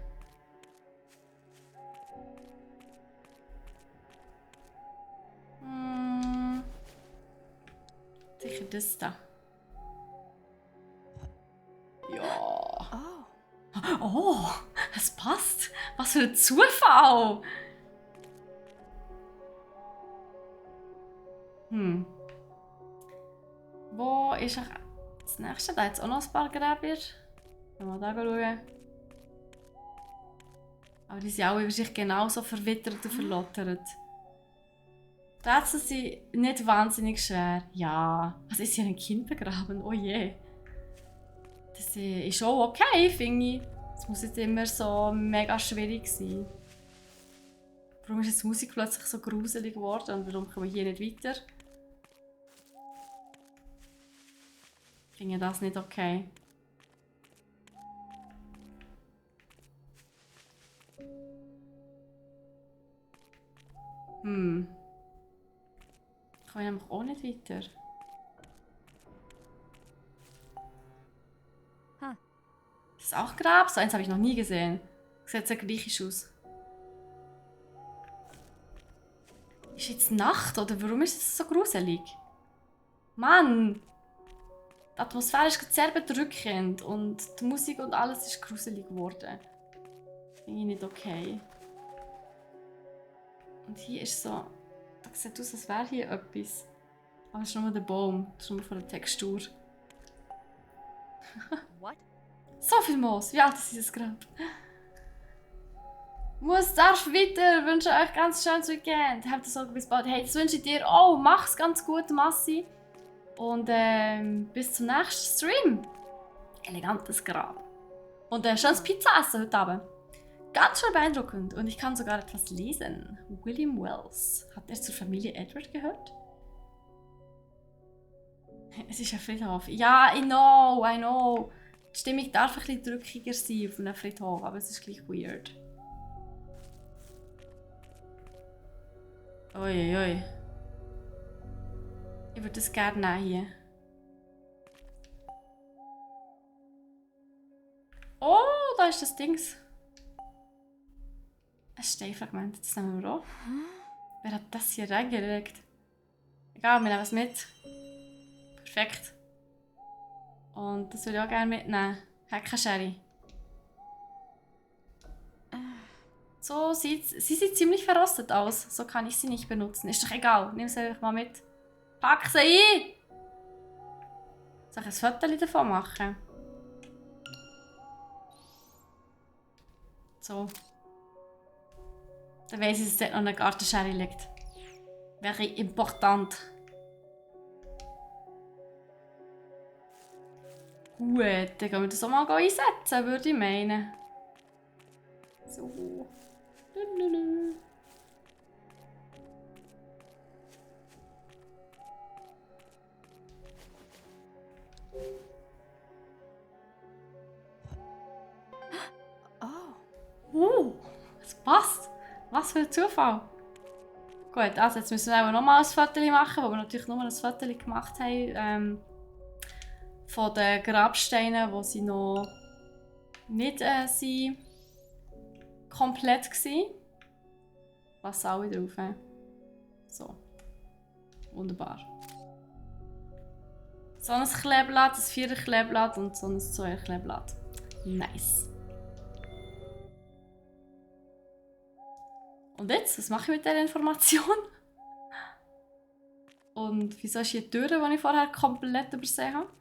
Sicher das da. Ja. Oh, es passt. Was für ein Zufall. Wo ist das nächste? Da jetzt auch noch ein paar Gräber. Wenn wir da schauen. Aber die sind alle über sich genauso verwittert und verlottert. Die Rätsel sind nicht wahnsinnig schwer. Ja, was ist hier ein Kind begraben? Oh je. Das ist schon okay, finde ich. Es muss nicht immer so mega schwierig sein. Warum ist jetzt die Musik plötzlich so gruselig geworden und warum kommen wir hier nicht weiter? Ich finde das nicht okay. Hm. Ich komme nämlich auch nicht weiter. Das ist auch Grab. So eins habe ich noch nie gesehen. Sieht sehr griechisch aus. Ist jetzt Nacht oder warum ist es so gruselig? Mann! Die Atmosphäre ist sehr bedrückend und die Musik und alles ist gruselig geworden. Finde ich nicht okay. Und hier ist so... Da sieht aus, als wäre hier etwas. Aber es ist nur der Baum. Das ist nur von der Textur. What? So viel Moos. Wie alt ist dieses Grab? Darf weiter. Ich wünsche euch ganz schönes Weekend. Habt ihr so bis bald. Hey, das wünsche ich dir auch. Mach's ganz gut, Massi. Und bis zum nächsten Stream. Elegantes Grab. Und schönes Pizza essen heute Abend. Ganz schön beeindruckend. Und ich kann sogar etwas lesen. William Wells. Hat er zur Familie Edward gehört? Es ist ein Friedhof. Ja, I know. Die Stimmung darf ein bisschen drückiger sein auf einem Friedhof, aber es ist gleich weird. Uiuiui. Ich würde das gerne nehmen hier. Oh, da ist das Dings. Ein Steinfragment, das nehmen wir auch. Wer hat das hier reingelegt? Egal, wir nehmen es mit. Perfekt. Und das würde ich auch gerne mitnehmen. Heckenschere. So sieht sie sieht ziemlich verrostet aus. So kann ich sie nicht benutzen. Ist doch egal. Nimm sie einfach mal mit. Pack sie ein! Soll ich ein Foto davon machen? So. Dann weiss ich, dass dort noch eine Gartenschere liegt. Wäre important. Gut, dann gehen wir das auch mal einsetzen, würde ich meinen. So. Lululu. Es passt. Was für ein Zufall. Gut, also jetzt müssen wir auch nochmal ein Foto machen, wo wir natürlich nur ein Foto gemacht haben. Von den Grabsteinen, wo sie noch nicht sind komplett waren. Passen alle drauf. So. Wunderbar. So ein Kleeblatt, ein 4er Kleeblatt und so ein 2er Kleeblatt. Nice. Und jetzt, was mache ich mit dieser Information? Und wieso ist hier die Tür, die ich vorher komplett übersehen habe?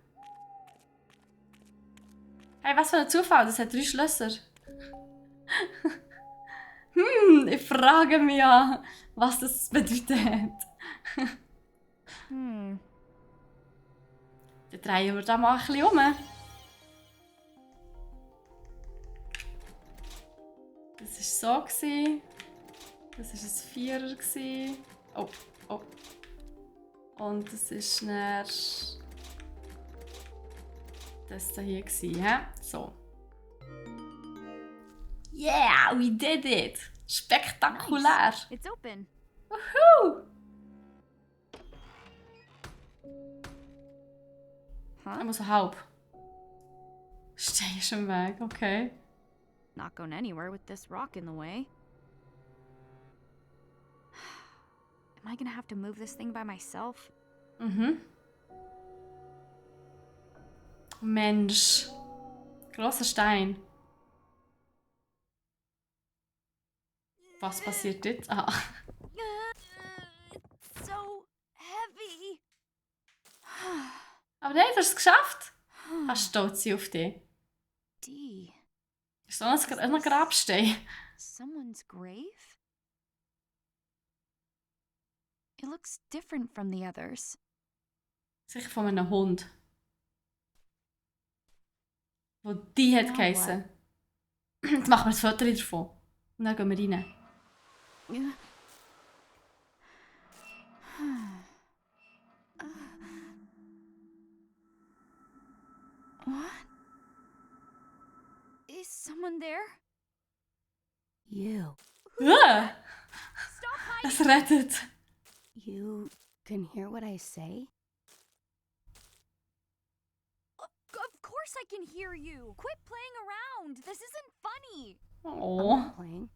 Hey, was für ein Zufall, das hat 3 Schlösser. Ich frage mich ja, was das bedeutet. Dann drehen wir da mal ein bisschen um. Das war so. Das war ein 4er. Oh. Und das ist dann das hier he? So. Yeah, we did it! Spektakulär! Nice. It's open. Woohoo! Huh? Ich muss halb. Stehst im Weg, okay. Not going anywhere with this rock in the way. Am I gonna have to move this thing by myself? Mensch. Grosser Stein. Was passiert jetzt? Ah. It's so heavy. Aber nein, du hast es geschafft. Hast du stolz auf dich? D. Ist so ein Grabstein. Someone's grave? It looks different from the others. Sicher von einem Hund. Wo die hat Ja, geheissen. Jetzt machen wir ein Foto davon. Und dann gehen wir rein. What? Is someone there? You. Ah, Stop hiding! es rettet. You can hear what I say? Of course I can hear you. Quit playing around. This isn't funny. I'm Oh. not playing.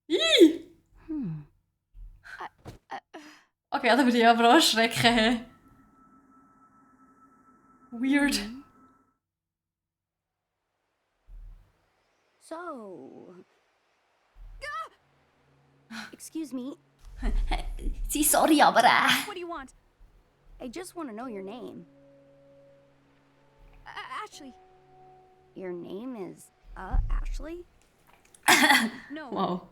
Ih. Hmm. Okay, da würde ich aber auch erschrecken. Hey. Weird. So. Excuse me. Sie, sorry, aber What do you want? I just want to know your name. Ashley. Your name is, Ashley? No. Wow.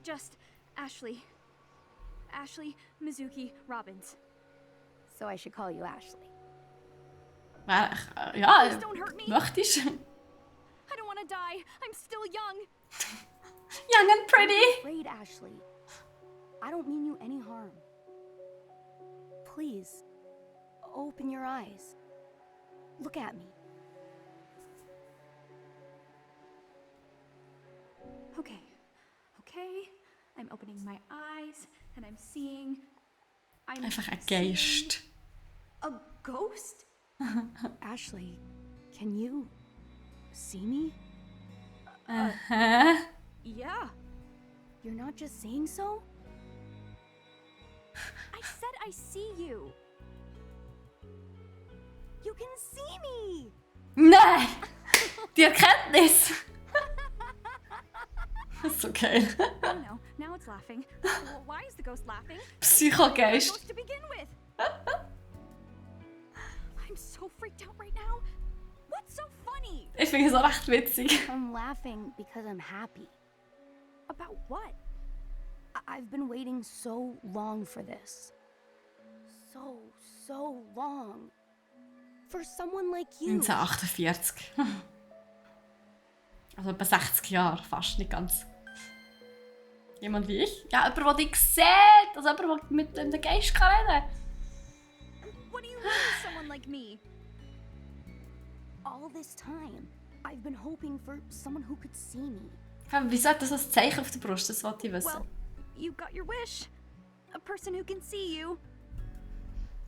Just Ashley. Ashley Mizuki Robbins. So I should call you Ashley. Ja, Please don't hurt me. möchtest. I don't want to die. I'm still young. Young and pretty. Afraid, Ashley. I don't mean you any harm. Please, open your eyes. Look at me. Okay. I'm opening my eyes and I'm seeing. Einfach ein Geist. A ghost? Ashley, can you see me? Aha. Yeah. You're not just saying so? I said I see you. You can see me. Nein! Die Erkenntnis! Das ist so geil. Oh no, now it's laughing. Well, why is the ghost laughing? Psychogeist. Ghost to begin with. I'm so freaked out right now. What's so funny? Ich finde es auch recht witzig. I'm laughing because I'm happy. About what? I've been waiting so long for this. So long. For someone like you. 1948. Also etwa 60 Jahre, fast nicht ganz. Jemand wie ich? Ja, jemand, der dich sieht. Also jemand, der mit dem Geist kann reden. What do you mean, someone like me? All this time, I've been hoping for someone who could see me. Wieso hat das ein Zeichen auf der Brust? Das wollte ich wissen. Well, you got your wish. A person who can see you.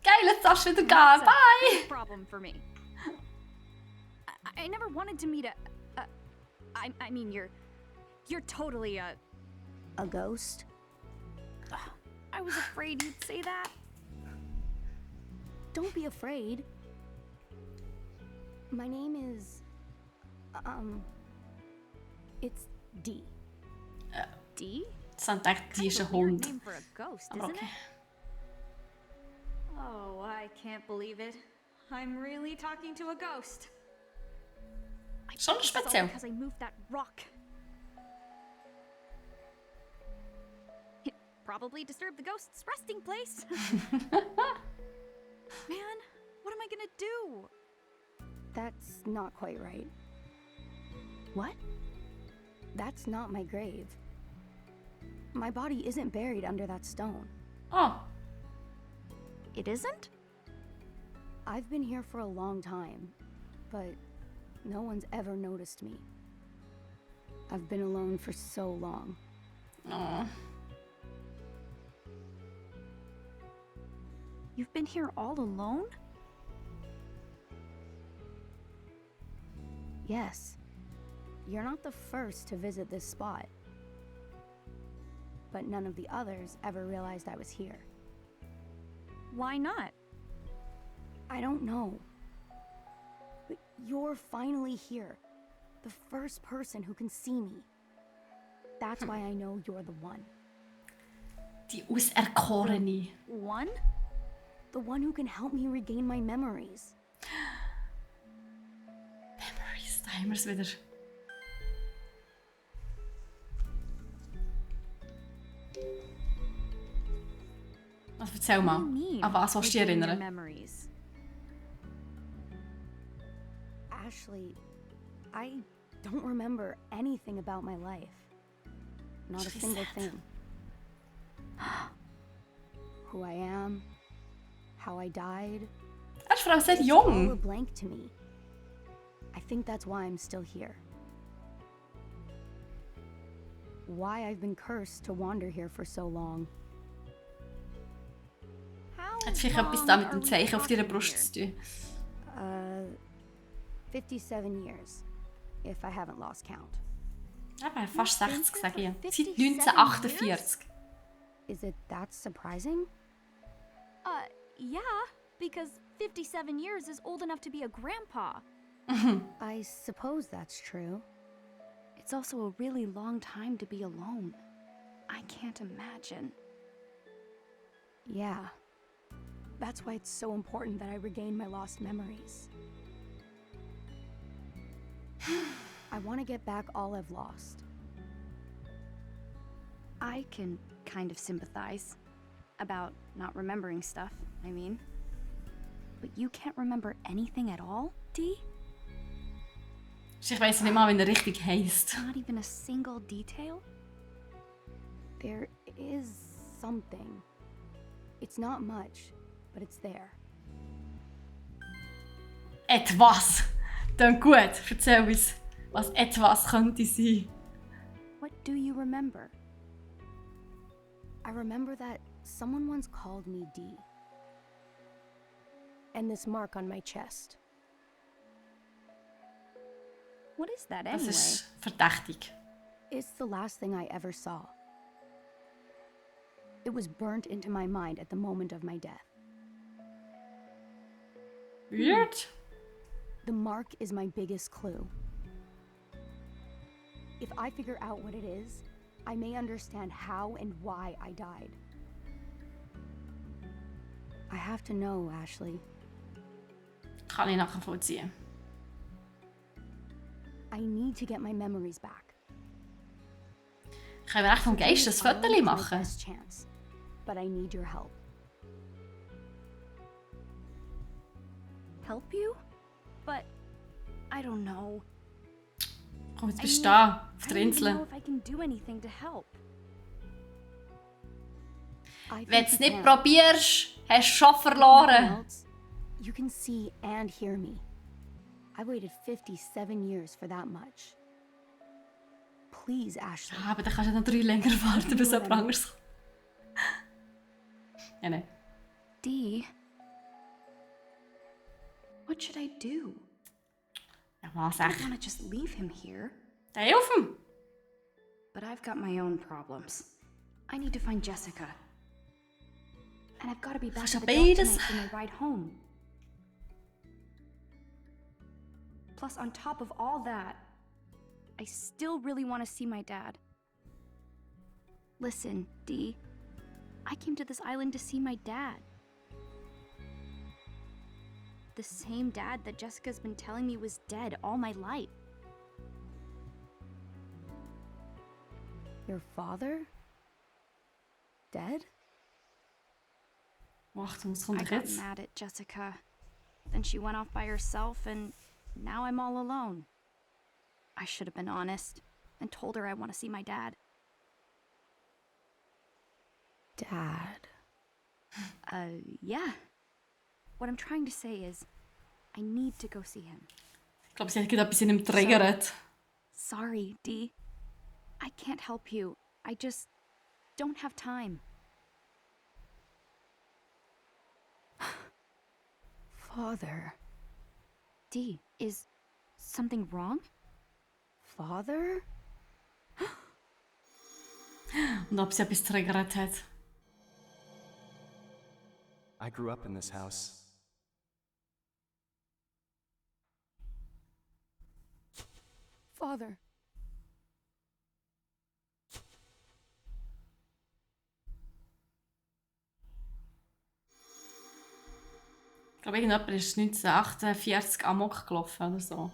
Geil, jetzt darfst du wieder gehen. That's a Bye! big problem for me. I never wanted to meet I mean, you're totally a... A ghost? I was afraid you'd say that. Don't be afraid. My name is... It's D. D? Das sind echt die ist ein Kind of a weird Hund. name for a ghost, Aber isn't okay. it? Oh, I can't believe it. I'm really talking to a ghost. Schon It's all speziell. because I moved that rock. It probably disturbed the ghost's resting place. Man, what am I gonna do? That's not quite right. What? That's not my grave. My body isn't buried under that stone. Oh, It isn't? I've been here for a long time, but no one's ever noticed me. I've been alone for so long. oh. You've been here all alone? Yes, you're not the first to visit this spot. But none of the others ever realized I was here. Why not? I don't know. But you're finally here. The first person who can see me. That's why I know you're the one. Die Auserkorene. One? The one who can help me regain my memories. Memories, da haben wir es wieder. Also erzähl What mal. do you mean? An was willst du dich regain your erinnern? memories. Ashley, I don't remember anything about my life. Not a She single said. thing. who I am, how I died. Er ist vor allem sehr It's all a jung. blank to me. I think that's why I'm still here. Why I've been cursed to wander here for so long. How Hat vielleicht etwas long da mit are dem we Zeichen auf deiner talking Brust here? zu tun. 57 years, if I haven't lost count. Eben, fast 60, sage ich. Seit 57 1948. Is it that surprising? Yeah, because 57 years is old enough to be a grandpa. I suppose that's true. It's also a really long time to be alone. I can't imagine. Yeah. That's why it's so important that I regain my lost memories. I want to get back all I've lost. I can kind of sympathize about not remembering stuff, I mean. But you can't remember anything at all, Dee? Ich weiss nicht mal, wie er richtig heisst. Not even a single detail? There is something. It's not much, but it's there. Etwas. Dann gut, erzähl uns, was etwas könnte sein. What do you remember? I remember that someone once called me Dee. And this mark on my chest. What is that Das anyway? ist verdächtig. It's the last thing I ever saw. It was burnt into my mind at the moment of my death. Weird. The mark is my biggest clue. If I figure out what it is, I may understand how and why I died. I have to know, Ashley. Kann ich nachvollziehen. I need to get my memories back. Können wir echt vom Geist ein Foto My machen? best chance, but I need your help. Help you? But I don't know. Komm, jetzt bist du da, auf I der don't even know Insel. if I can do anything to help. I think Wenn du es you nicht can. probierst, hast du schon Nothing verloren. else, you can see and hear me. I waited 57 years for that much. Please, Ashley. Aber dann kannst du noch 3 länger warten, bis jemand anderes kommt. Ja, nein. Dee, what should I do? Ja, was I don't echt? want to just leave him here, Dann hilf ihm. but I've got my own problems. I need to find Jessica. And I've got to be back Kannst at du the dock beides? tonight for my ride home. Plus, on top of all that, I still really want to see my dad. Listen, Dee, I came to this island to see my dad. The same dad that Jessica's been telling me was dead all my life. Your father? Dead? Achtung, was I kommt got jetzt? mad at Jessica. Then she went off by herself, and now I'm all alone. I should have been honest and told her I want to see my dad. Dad. Yeah. What I'm trying to say is, I need to go see him. Ich glaube, sie hat gerade etwas in ihm triggert. Sorry, Dee. I can't help you. I just don't have time. Father. Dee, is something wrong? Father? Und ob sie etwas triggert hat. I grew up in this house. Father. Ich glaube, irgendjemand ist 1948 Amok gelaufen oder so.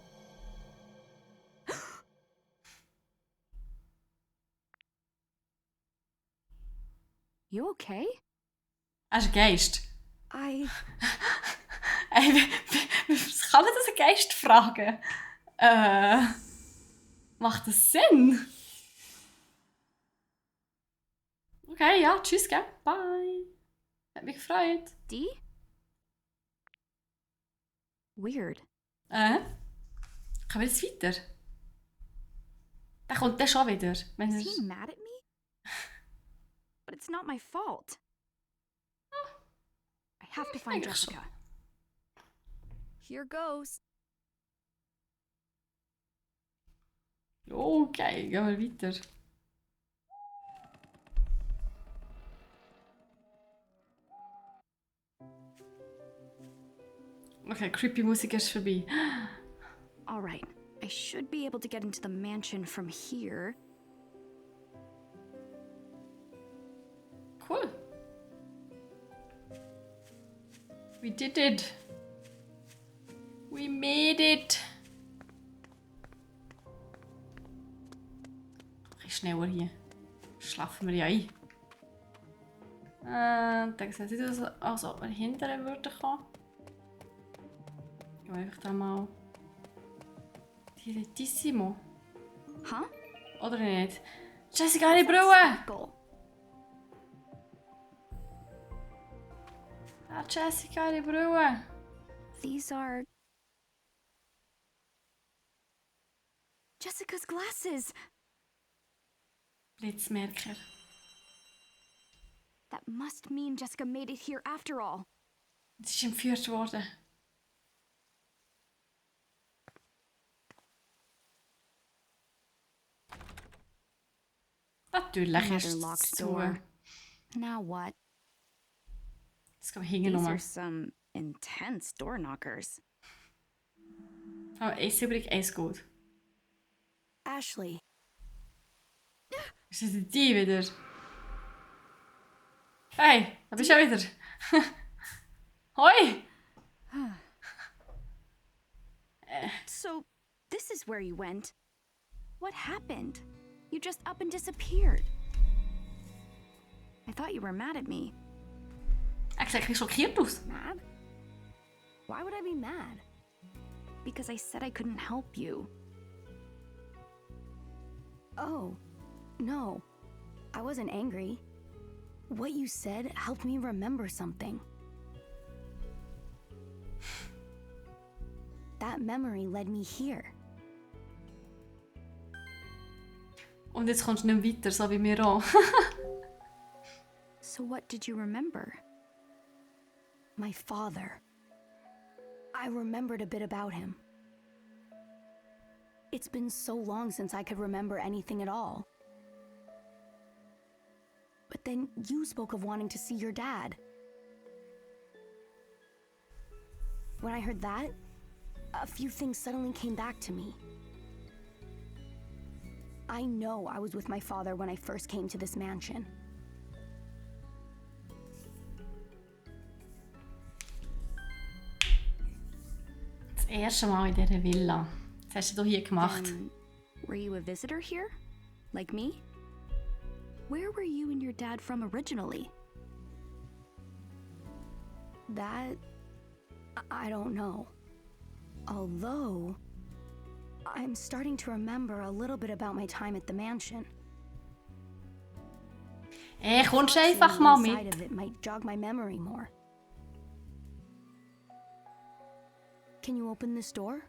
You okay? Er ist ein Geist. I. Ey, was kann man das einen Geist fragen? Macht das Sinn? Okay, ja, tschüss, gell? Bye. Hat mich gefreut. D? Weird. Kann wir jetzt weiter? Der kommt dann schon wieder. Wenn Is he er... mad at me? But it's not my fault. I have to find Eigentlich schon. Jessica. Here goes. Okay, gehen wir weiter. Okay, creepy Musik ist vorbei. All right. I should be able to get into the mansion from here. Cool. We did it. We made it. Ein bisschen schneller hier. Schlafen wir ja ein. Dann sieht es aus, als ob wir hinterher würden kommen. Gehen wir einfach da mal. Direttissimo. Huh? Oder nicht? Jessica, die Brille! Go. Ah, Jessica, die Brille! These are Jessica's glasses. Blitzmerker. That must mean Jessica made it here after all. Sie ist entführt worden. Natürlich Another ist es locked zu. door. Now what? Jetzt gehen wir hinten These nochmal. are some intense door knockers. Aber eins übrig, eins gut. Ashley, Ist das die wieder? Hey, da bist du ja wieder. Hoi! so this is where you went. What happened? You just up and disappeared. I thought you were mad at me. Er sieht ein bisschen schockiert aus. Mad? Why would I be mad? Because I said I couldn't help you. Oh, no. I wasn't angry. What you said helped me remember something. That memory led me here. Und jetzt kommst du nicht weiter, so wie mir auch. So what did you remember? My father. I remembered a bit about him. It's been so long since I could remember anything at all. But then you spoke of wanting to see your dad. When I heard that, a few things suddenly came back to me. I know I was with my father when I first came to this mansion. Das erste Mal in dieser Villa. Was hast du hier gemacht? Were you a visitor here? Like me? Where were you and your dad from originally? That... I don't know. Although... I'm starting to remember a little bit about my time at the mansion. Kommst du einfach mal Seeing inside mit? of it might jog my memory more. Can you open this door?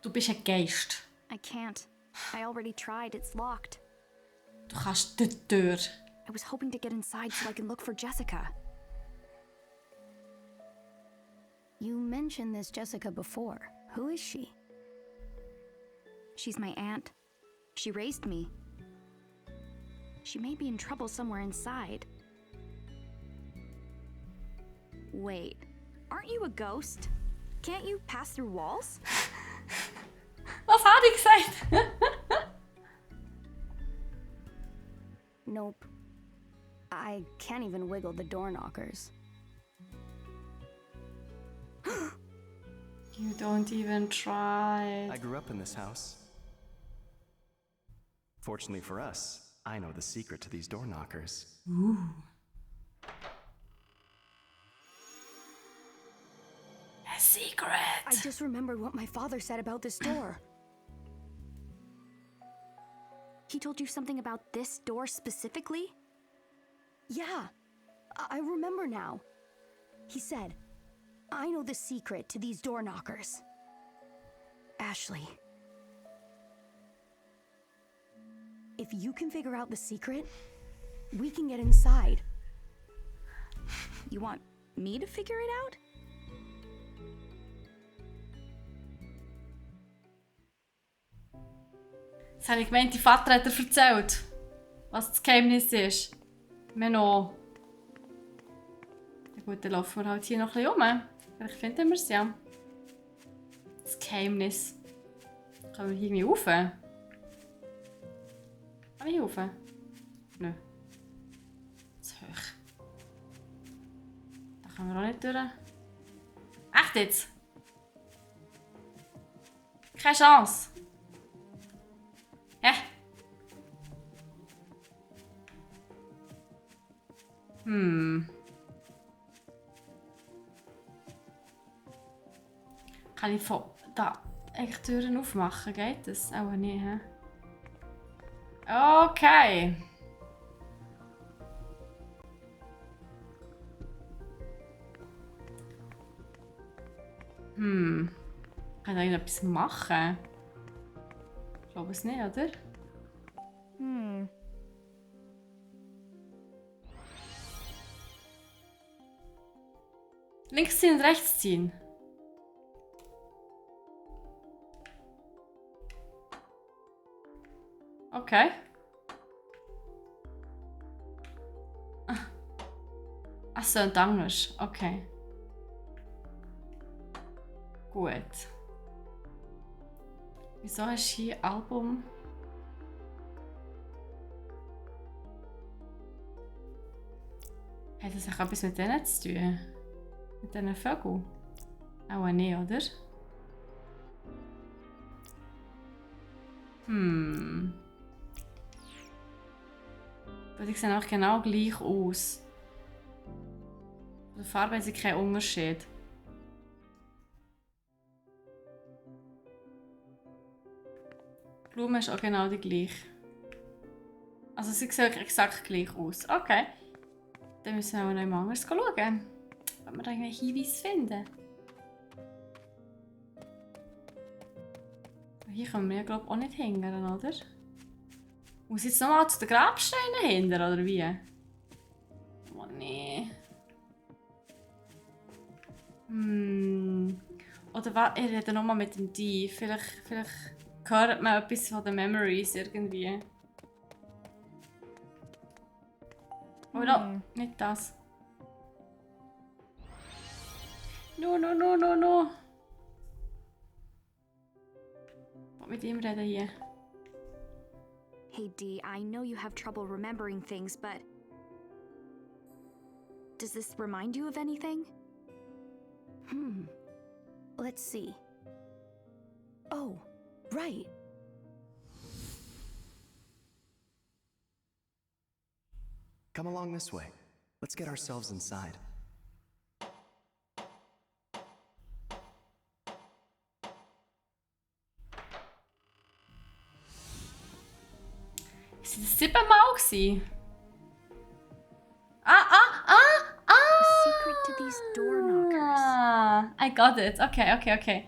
Du bist ein Geist. I can't. I already tried. It's locked. Du kannst die Tür. I was hoping to get inside so I can look for Jessica. You mentioned this Jessica before. Who is she? She's my aunt. She raised me. She may be in trouble somewhere inside. Wait, aren't you a ghost? Can't you pass through walls? Was hat ich gesagt? Nope. I can't even wiggle the door knockers. You don't even try. I grew up in this house. Fortunately for us, I know the secret to these door knockers. Ooh. A secret. I just remembered what my father said about this door. He told you something about this door specifically? Yeah, I remember now. He said, I know the secret to these door knockers. Ashley. If you can figure out the secret, we can get inside. You want me to figure it out? Das habe ich gemeint, dein Vater hat dir erzählt, was das Geheimnis ist. Menno. Ja gut, dann laufen wir halt hier noch ein bisschen rum. Vielleicht finden wir es ja. Das Geheimnis. Können wir hier irgendwie rauf? Kann ich hier rauf? Nö. Zu hoch. Da können wir auch nicht durch. Echt jetzt? Keine Chance. Hä? Kann ich von da eigentlich Türen aufmachen? Geht das? Auch nicht, hä? Okay. Kann ich da irgendetwas machen? Ich glaube es nicht, oder? Links ziehen und rechts ziehen. Okay. Ach so, und anders. Okay. Gut. Wieso hast du hier Album? Hat das auch etwas mit denen zu tun? Mit diesen Vögeln? Auch nicht, oder? Aber die sehen auch genau gleich aus. Von der Farbe haben sie keinen Unterschied. Die Blume ist auch genau die gleiche. Also sie sehen exakt gleich aus. Okay. Dann müssen wir auch noch mal anders schauen. Ob wir da irgendwelche Hinweise finden. Hier können wir ja glaube ich auch nicht hingern, oder? Muss ich jetzt nochmal zu den Grabsteinen hindern, oder wie? Oh nee. Oder was? Ich rede nochmal mit dem D. Vielleicht hört man etwas von den Memories irgendwie. Oh no, nicht das. No. Was mit ihm reden hier? Hey Dee, I know you have trouble remembering things, but does this remind you of anything? Let's see. Oh, right. Come along this way. Let's get ourselves inside. Ist das 7-mal gewesen? The secret to these door knockers. I got it. Okay.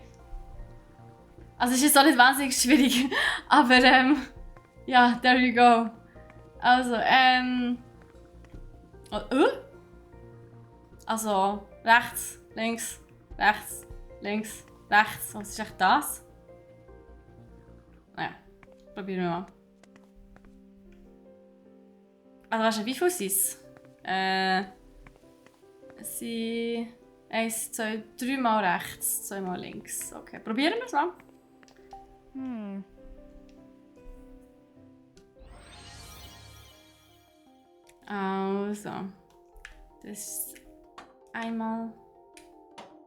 Also es ist jetzt auch nicht wahnsinnig schwierig. Aber ja, there you go. Also, also, rechts, links, rechts, links, rechts. Was ist echt das? Naja, probieren wir mal. Also, weißt du, wie viel sind es? Es sind 1, 2, 3 Mal rechts, 2 Mal links. Okay, probieren wir es mal. Also, das ist einmal,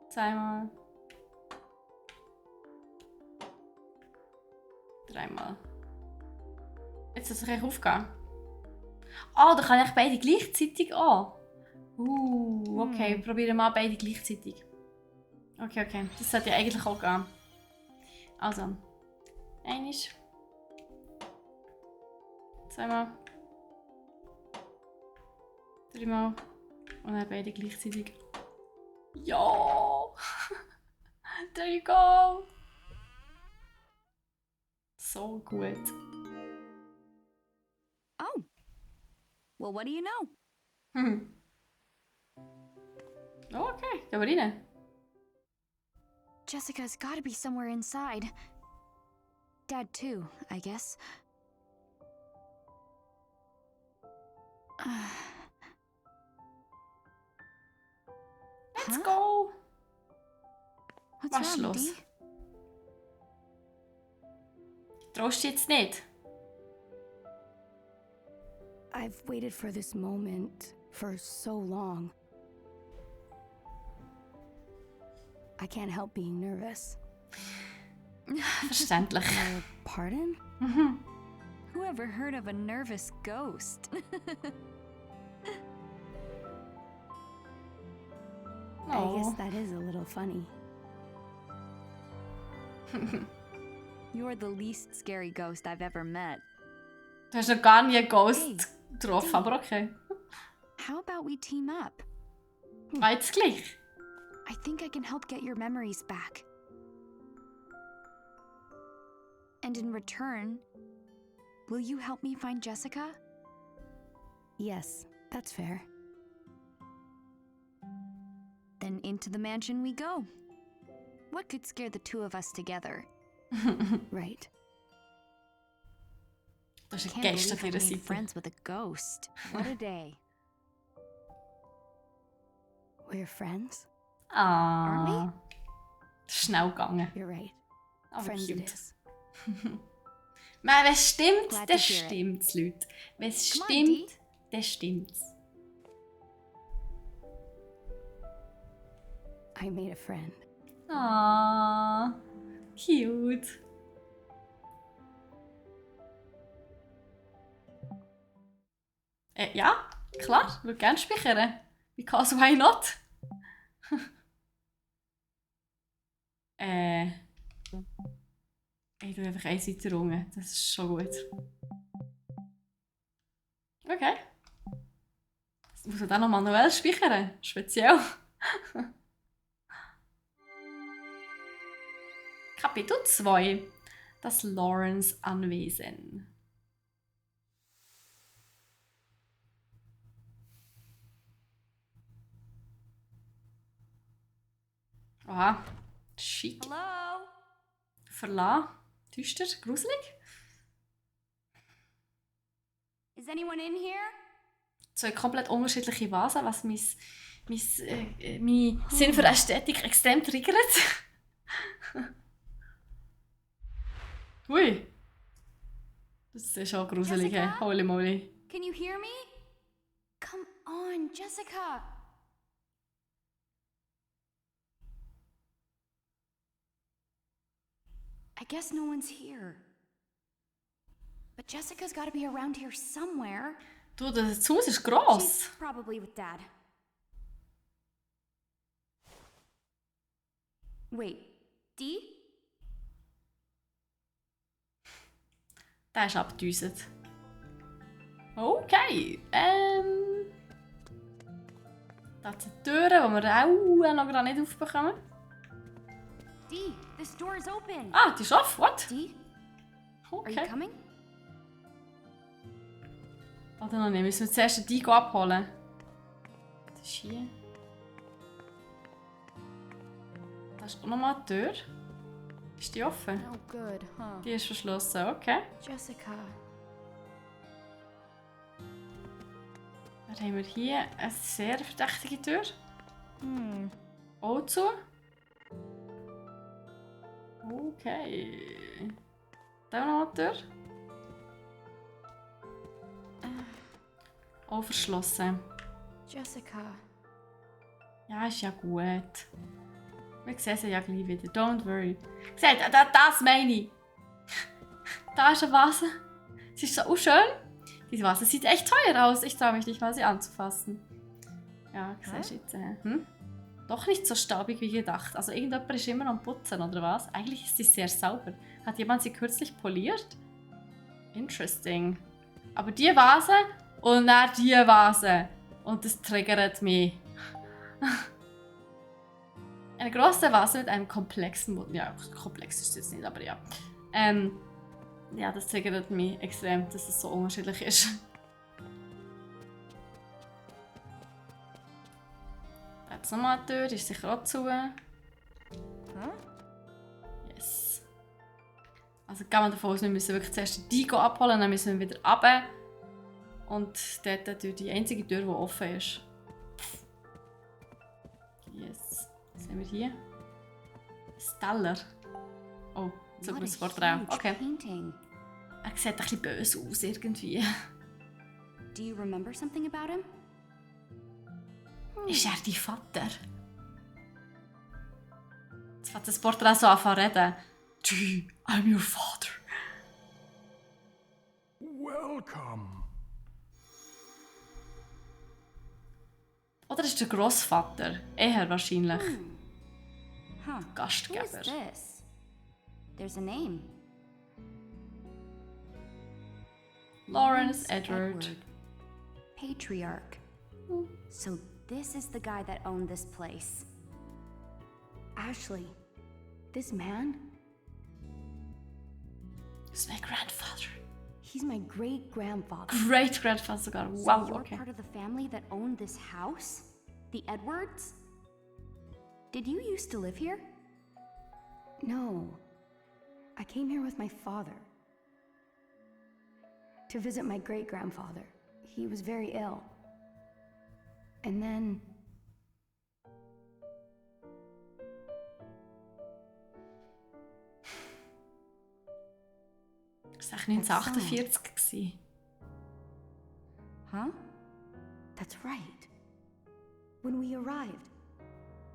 zweimal, dreimal. Jetzt soll ich aufgehen. Oh, da kann ich beide gleichzeitig an. Okay, probieren wir mal beide gleichzeitig. Okay. Das sollte ja eigentlich auch gehen. Also, einisch. Zweimal. Dreimal. Und dann beide gleichzeitig. Ja! There you go! So gut. Oh. Well, what do you know? Oh, okay, gehen wir rein. Jessica's gotta be somewhere inside. Dad, too, I guess. Let's go! What's Was ist wrong, los? Dee? Traust du jetzt nicht? I've waited for this moment for so long. I can't help being nervous. Verständlich. Pardon? Who ever heard of a nervous ghost? I guess Oh. that is a little funny. You're the least scary ghost I've ever met. Du hast noch gar nie einen Ghost Hey, getroffen, aber okay. How about we team up? Ah, jetzt gleich. I think I can help get your memories back. And in return, will you help me find Jessica? Yes, that's fair. Then into the mansion we go. What could scare the two of us together? Right. Das ist ein Can't Geist auf believe I ihrer made Seite. friends with a ghost. What a day. We're friends? Ah. Das ist schnell gegangen. You're right. Aber Friends it cute. is. Wenn es stimmt, Glad dann to hear it. stimmt's, Leute. Wenn es Come on, stimmt, Dee. dann stimmt's. I made a friend. Ah, cute. Ja, klar, ich würde gerne speichern. Because why not? Ich tue einfach eine Seite runter. Das ist schon gut. Okay. Das muss man dann noch manuell speichern. Speziell. Kapitel 2. Das Lawrence-Anwesen. Aha, schick. Hello? Verlassen. Düster, gruselig. Is anyone in here? Zwei komplett unterschiedliche Vasen, was mein Sinn für Ästhetik extrem triggert. Ui. Das ist schon gruselig, hey. Jessica? Holy moly. Can you hear me? Come on, Jessica. I guess no one's here. But Jessica's gotta be around here somewhere. Du, das Haus ist gross. She's probably with Dad. Wait, Dee? Der ist abgedüset. Okay. Da sind die Türen, die wir auch noch gerade nicht aufbekommen. Dee, this door is open. Ah, die ist offen. What? Dee, are you Okay. coming? Oder noch nicht. Müssen wir zuerst den Digo abholen. Das ist hier. Da ist auch noch mal eine Tür. Ist die offen? No good, huh? Die ist verschlossen. Okay. Jessica. Dann haben wir hier eine sehr verdächtige Tür. Auch zu. Okay. Da noch eine Tür. Auch verschlossen. Jessica. Ja, ist ja gut. Wir sehen sie ja gleich wieder. Don't worry. Seht, das meine ich. Da ist eine Vase. Sie ist so schön. Diese Vase sieht echt teuer aus. Ich traue mich nicht mal, sie anzufassen. Ja, siehst du jetzt. Doch nicht so staubig wie gedacht. Also irgendjemand ist immer am Putzen, oder was? Eigentlich ist sie sehr sauber. Hat jemand sie kürzlich poliert? Interesting. Aber die Vase und dann die Vase. Und das triggert mich. Eine große Vase mit einem komplexen Boden. Ja, komplex ist es jetzt nicht, aber ja. Ja, das triggert mich extrem, dass es so unterschiedlich ist. Da hat es nochmal eine Tür, die ist sicher auch zu. Yes. Also gehen wir davon aus, wir müssen wirklich zuerst die abholen, dann müssen wir wieder runter. Und dort durch die einzige Tür, die offen ist. Yes. Was sehen wir hier? Steller. Oh, so ein gutes Porträt. Okay. Er sieht ein bisschen böse aus irgendwie. Do you remember something about him? Ist er dein Vater? Jetzt fängt das Porträt so an zu reden. I'm your father. Welcome. Oder ist der Großvater? Eher wahrscheinlich. Huh. Who Gastgeber. is this? There's a name. Lawrence Edward. Patriarch. So this is the guy that owned this place. Ashley, this man, Ist mein Grandfather. he's my great-grandfather. Great-grandfather sogar. So Wow, you're okay. part of the family that owned this house? The Edwards? Did you used to live here? No. I came here with my father. To visit my great-grandfather. He was very ill. And then... Das war 1948 gewesen. Huh? That's right. When we arrived,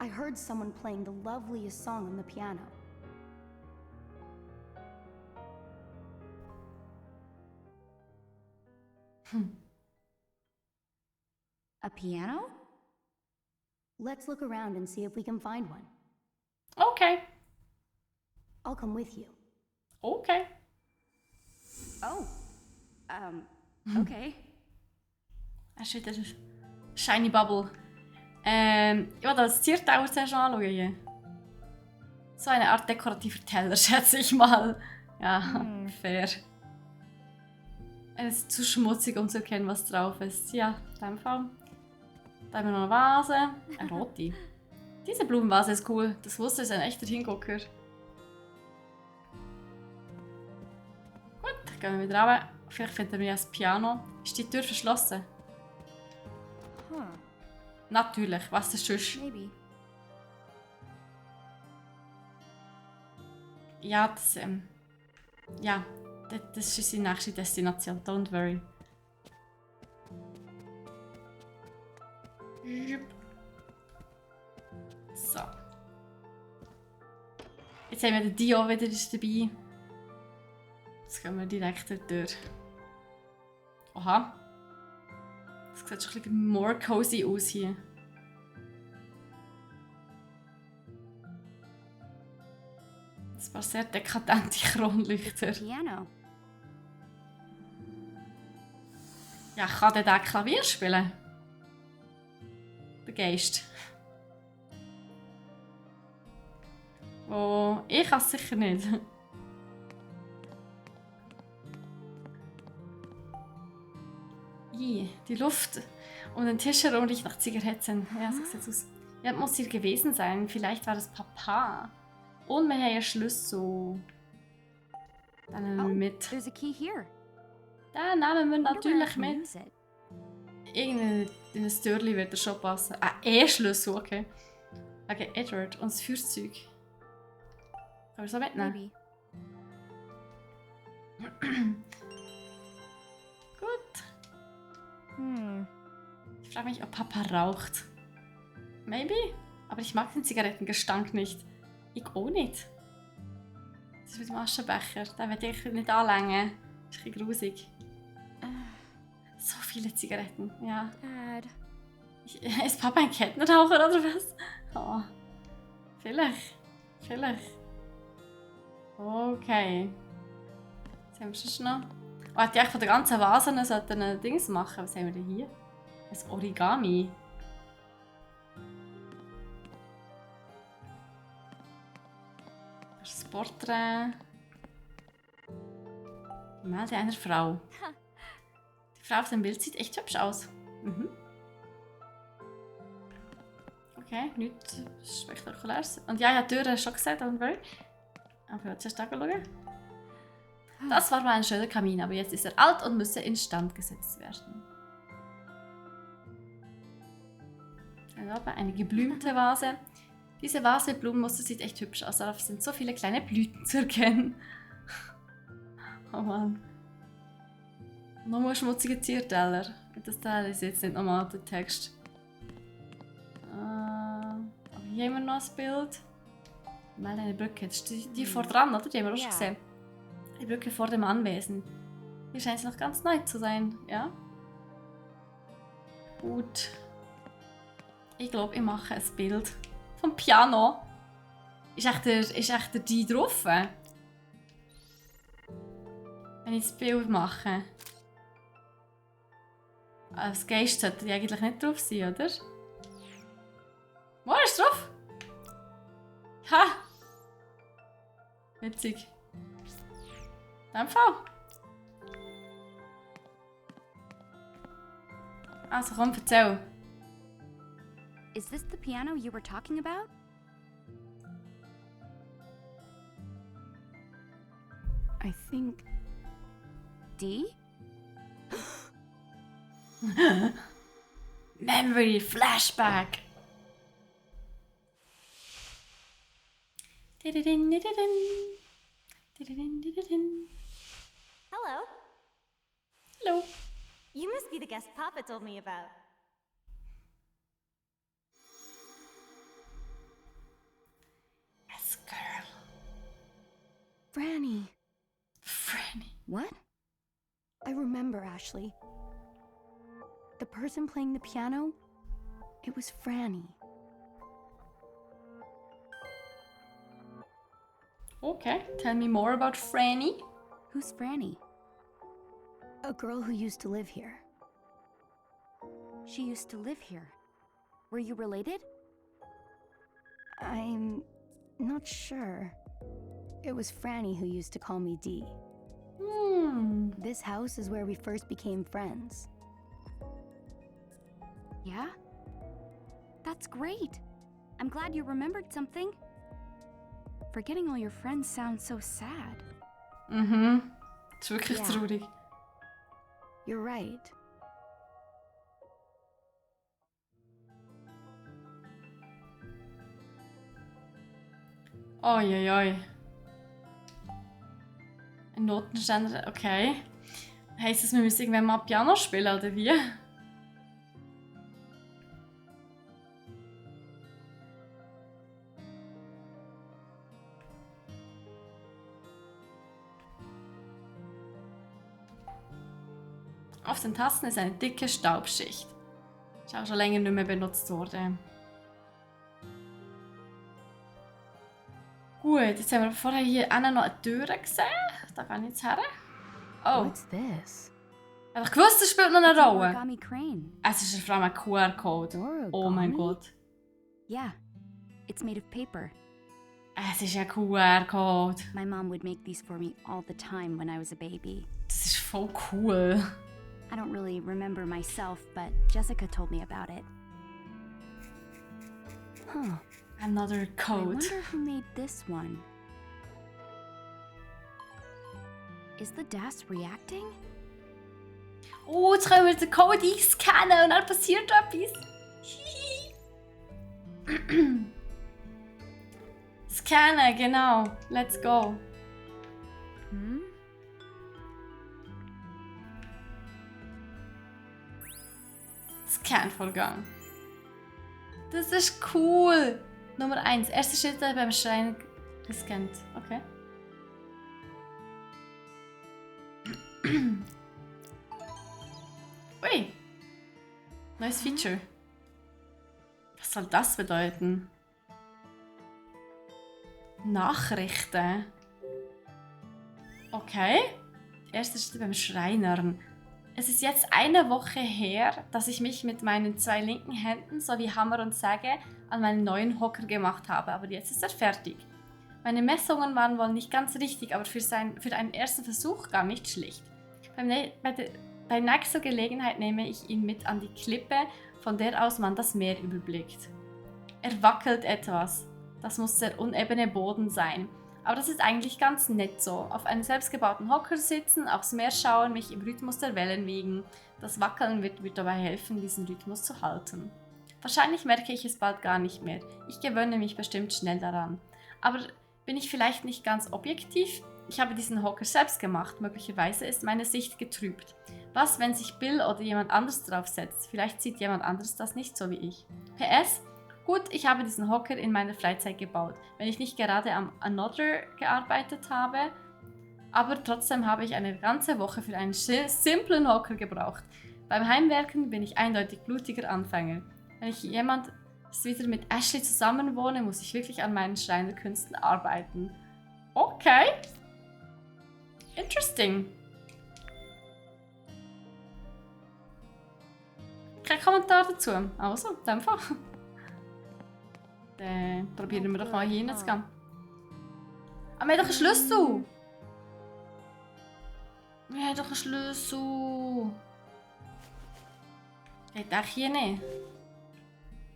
I heard someone playing the loveliest song on the piano. A piano? Let's look around and see if we can find one. Okay. I'll come with you. Okay. Oh. Okay. Er ist wieder Shiny Bubble. Ich will das Ziertower zuerst anschauen. So eine Art dekorativer Teller, schätze ich mal. Ja, fair. Es ist zu schmutzig, um zu erkennen, was drauf ist. Ja, in dem Fall. Da haben wir noch eine Vase. Eine rote. Diese Blumenvase ist cool. Das wusste ist ein echter Hingucker. Gut, dann gehen wir wieder runter. Vielleicht finden wir das Piano. Ist die Tür verschlossen? Huh. Natürlich, was ist sonst? Maybe. Ja, das ist unsere nächste Destination. Don't worry. So. Jetzt haben wir den Dio wieder dabei. Jetzt gehen wir direkt durch. Oha. Das sieht schon ein bisschen more cozy aus hier. Das war sehr dekadente Kronleuchter. Piano. Ja, kann der Klavier spielen? Der Geist. Oh, ich kann es sicher nicht. Die Luft um den Tisch herum riecht nach Zigaretten. Ja, so sieht es aus. Ja, muss hier gewesen sein. Vielleicht war das Papa. Und wir haben einen Schlüssel. Den nehmen wir mit. There's a key here. Den nehmen wir Wonder where I natürlich can mit. use it. In ein Türchen wird er schon passen. E-Schlüssel, okay. Okay, Edward und das Feuerzeug. Können wir so mitnehmen? Maybe. Gut. Ich frage mich, ob Papa raucht. Maybe? Aber ich mag den Zigarettengestank nicht. Ich auch nicht. Das ist mit dem Aschenbecher. Den will ich nicht anlängen. Das ist ein bisschen grusig. So viele Zigaretten, ja. Dad. Ist Papa ein Kettenraucher oder was? Oh. Vielleicht. Okay. Jetzt haben wir schon noch. Oh, hätte ich eigentlich von der ganzen Vase ein Dings machen. Was haben wir denn hier? Ein Origami. Das Porträt. Gemälde einer Frau. Die Frau auf dem Bild sieht echt hübsch aus. Mhm. Okay, nichts Spektakuläres. Und ja, ich habe die Türen schon gesehen, don't worry. Aber jetzt erst schauen. Das war mal ein schöner Kamin, aber jetzt ist er alt und müsse instand gesetzt werden. Eine geblümte Vase. Diese Vase mit Blumenmuster sieht echt hübsch aus. Darauf sind so viele kleine Blüten zu erkennen. Oh Mann. Nochmal schmutzige Zierteller. Das Teil ist jetzt nicht normal der Text. Aber hier haben wir noch ein Bild. Mal eine Brücke. Das ist die vor dran, oder? Die haben wir auch schon gesehen. Die Brücke vor dem Anwesen. Hier scheint es noch ganz neu zu sein, ja? Gut. Ich glaube, ich mache ein Bild vom Piano. Ist echt der die drauf? Wenn ich das Bild mache. Als Geist sollte die eigentlich nicht drauf sein, oder? Wo ist drauf? Ha! Witzig. In dem Fall. Also komm, erzähl. Is this the piano you were talking about? I think... D? Memory Flashback. Hello. Hello. You must be the guest Papa told me about. Yes, girl. Franny. Franny. What? I remember, Ashley. The person playing the piano, it was Franny. Okay, tell me more about Franny. Who's Franny? A girl who used to live here. She used to live here. Were you related? I'm not sure. It was Franny who used to call me Dee. This house is where we first became friends. Yeah? That's great. I'm glad you remembered something. Forgetting all your friends sounds so sad. Mhm. Das ist wirklich Ja. traurig. You're right. Oi. Ein Notenständer, okay. Heisst das, wir müssen irgendwann mal Piano spielen, oder wie? Auf den Tasten ist eine dicke Staubschicht. Ist auch schon länger nicht mehr benutzt worden. Gut, jetzt haben wir vorher hier noch eine Tür gesehen. Da gehe ich jetzt her. Oh, What's this? ich gewusst, das spielt noch eine It's an Rolle. origami crane. Es ist vor allem ein QR-Code. Oh mein Origami? Gott. Yeah. It's made of paper. Es ist ein QR-Code. My mom would make these for me all the time when I was a baby. Das ist voll cool. I don't really remember myself, but Jessica told me about it. Huh. Another I code. wonder who made this one. Is the DAS reacting? Oh, jetzt können wir den Code einscannen und dann passiert etwas. Scannen, genau. Let's go. Scan-Vorgang. Das ist cool. Nummer 1. Erster Schritt beim Schrein gescannt. Okay. Ui. Neues Feature. Was soll das bedeuten? Nachrichten. Okay. Erster Schritt beim Schreinern. Es ist jetzt eine Woche her, dass ich mich mit meinen 2 linken Händen sowie Hammer und Säge an meinen neuen Hocker gemacht habe, aber jetzt ist er fertig. Meine Messungen waren wohl nicht ganz richtig, aber für einen ersten Versuch gar nicht schlecht. Bei nächster Gelegenheit nehme ich ihn mit an die Klippe, von der aus man das Meer überblickt. Er wackelt etwas. Das muss der unebene Boden sein. Aber das ist eigentlich ganz nett so. Auf einem selbstgebauten Hocker sitzen, aufs Meer schauen, mich im Rhythmus der Wellen wiegen. Das Wackeln wird mir dabei helfen, diesen Rhythmus zu halten. Wahrscheinlich merke ich es bald gar nicht mehr. Ich gewöhne mich bestimmt schnell daran. Aber bin ich vielleicht nicht ganz objektiv? Ich habe diesen Hocker selbst gemacht. Möglicherweise ist meine Sicht getrübt. Was, wenn sich Bill oder jemand anderes draufsetzt? Vielleicht sieht jemand anderes das nicht so wie ich. PS: Gut, ich habe diesen Hocker in meiner Freizeit gebaut, wenn ich nicht gerade am Another gearbeitet habe. Aber trotzdem habe ich eine ganze Woche für einen simplen Hocker gebraucht. Beim Heimwerken bin ich eindeutig blutiger Anfänger. Wenn ich jemand wieder mit Ashley zusammenwohne, muss ich wirklich an meinen Schreinerkünsten arbeiten. Okay. Interesting. Kein Kommentar dazu. Also, in dem Fall. Dann probieren wir doch mal hier hinzugehen. Ah, wir haben doch einen Schlüssel! Wir haben doch einen Schlüssel! Geht auch hier nicht.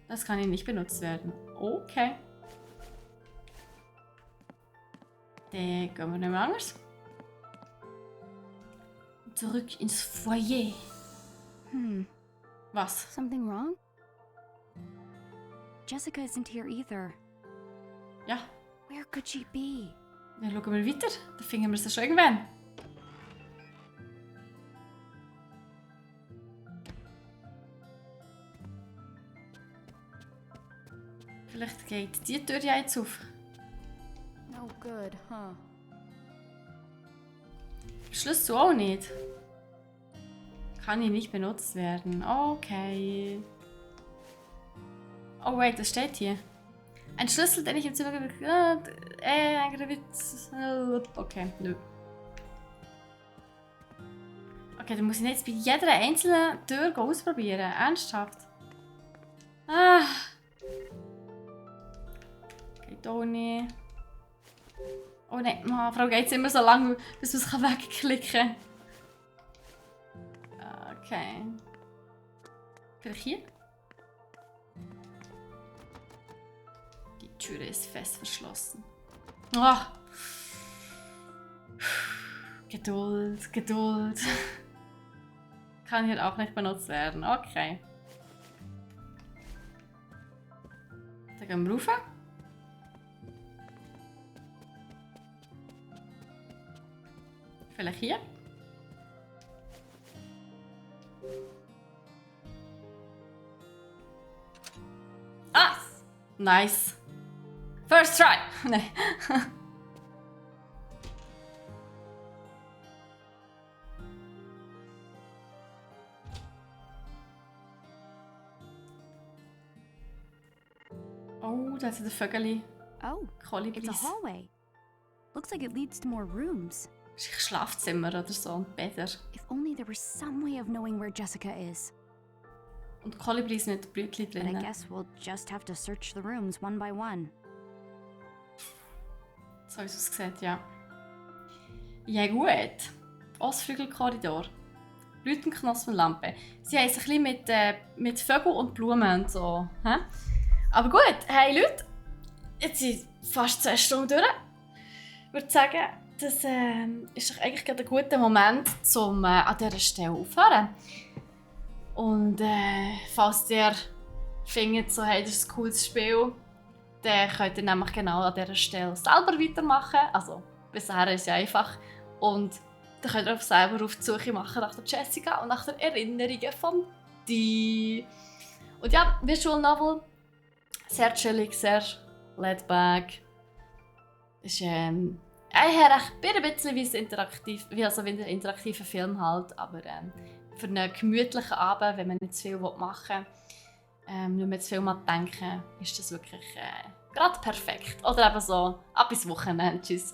Das kann hier nicht benutzt werden. Okay. Dann gehen wir nicht mehr anders. Zurück ins Foyer. Was? Something wrong? Jessica isn't here either. Ja. Where could she be? Dann schauen wir weiter. Dann finden wir sie schon irgendwann. Vielleicht geht die Tür ja jetzt auf. No good, huh? Schlüssel auch nicht. Kann hier nicht benutzt werden. Okay. Oh wait, das steht hier. Ein Schlüssel, den ich im Zimmer... Okay, nö. Okay, dann muss ich jetzt bei jeder einzelnen Tür ausprobieren. Ernsthaft. Ah. Geht auch nicht. Oh nein, Frau geht es immer so lange, bis man es wegklicken kann. Okay. Vielleicht hier? Die Tür ist fest verschlossen. Oh. Geduld, Geduld. Kann hier auch nicht benutzt werden. Okay. Dann gehen wir rauf. Vielleicht hier? Ah! Nice. First try! Nein. Oh, da ist der Vögeli. Oh, it's a Kolibris. hallway. Looks like it leads to more rooms. Das ist ein Schlafzimmer oder so und Bäder. If only there was some way of knowing where Jessica is. Und Kolibris mit Brütli But I drinnen. guess we'll just have to search the rooms one by one. So wie es aussieht, ja. Ja gut. Ostflügelkorridor. Blütenknospenlampe. Sie haben sich ein bisschen mit Vögeln und Blumen und so. Hä? Aber gut, hey Leute. Jetzt sind fast 2 Stunden durch. Ich würde sagen, das ist doch eigentlich gerade ein guter Moment, um an dieser Stelle aufzuhören. Und falls ihr findet, so, hey, das ist ein cooles Spiel, dann könnt ihr nämlich genau an dieser Stelle selber weitermachen. Also, bisher ist es ja einfach. Und dann könnt ihr auch selber auf die Suche machen nach der Jessica und nach den Erinnerungen von dir. Und ja, Visual Novel, sehr chillig, sehr laid back. Ist eigentlich ein bisschen wie ein interaktiver Film halt, aber für einen gemütlichen Abend, wenn man nicht zu viel machen will, nicht mehr zu viel denken, ist das wirklich gerade perfekt. Oder eben so, ab ins Wochenende. Tschüss.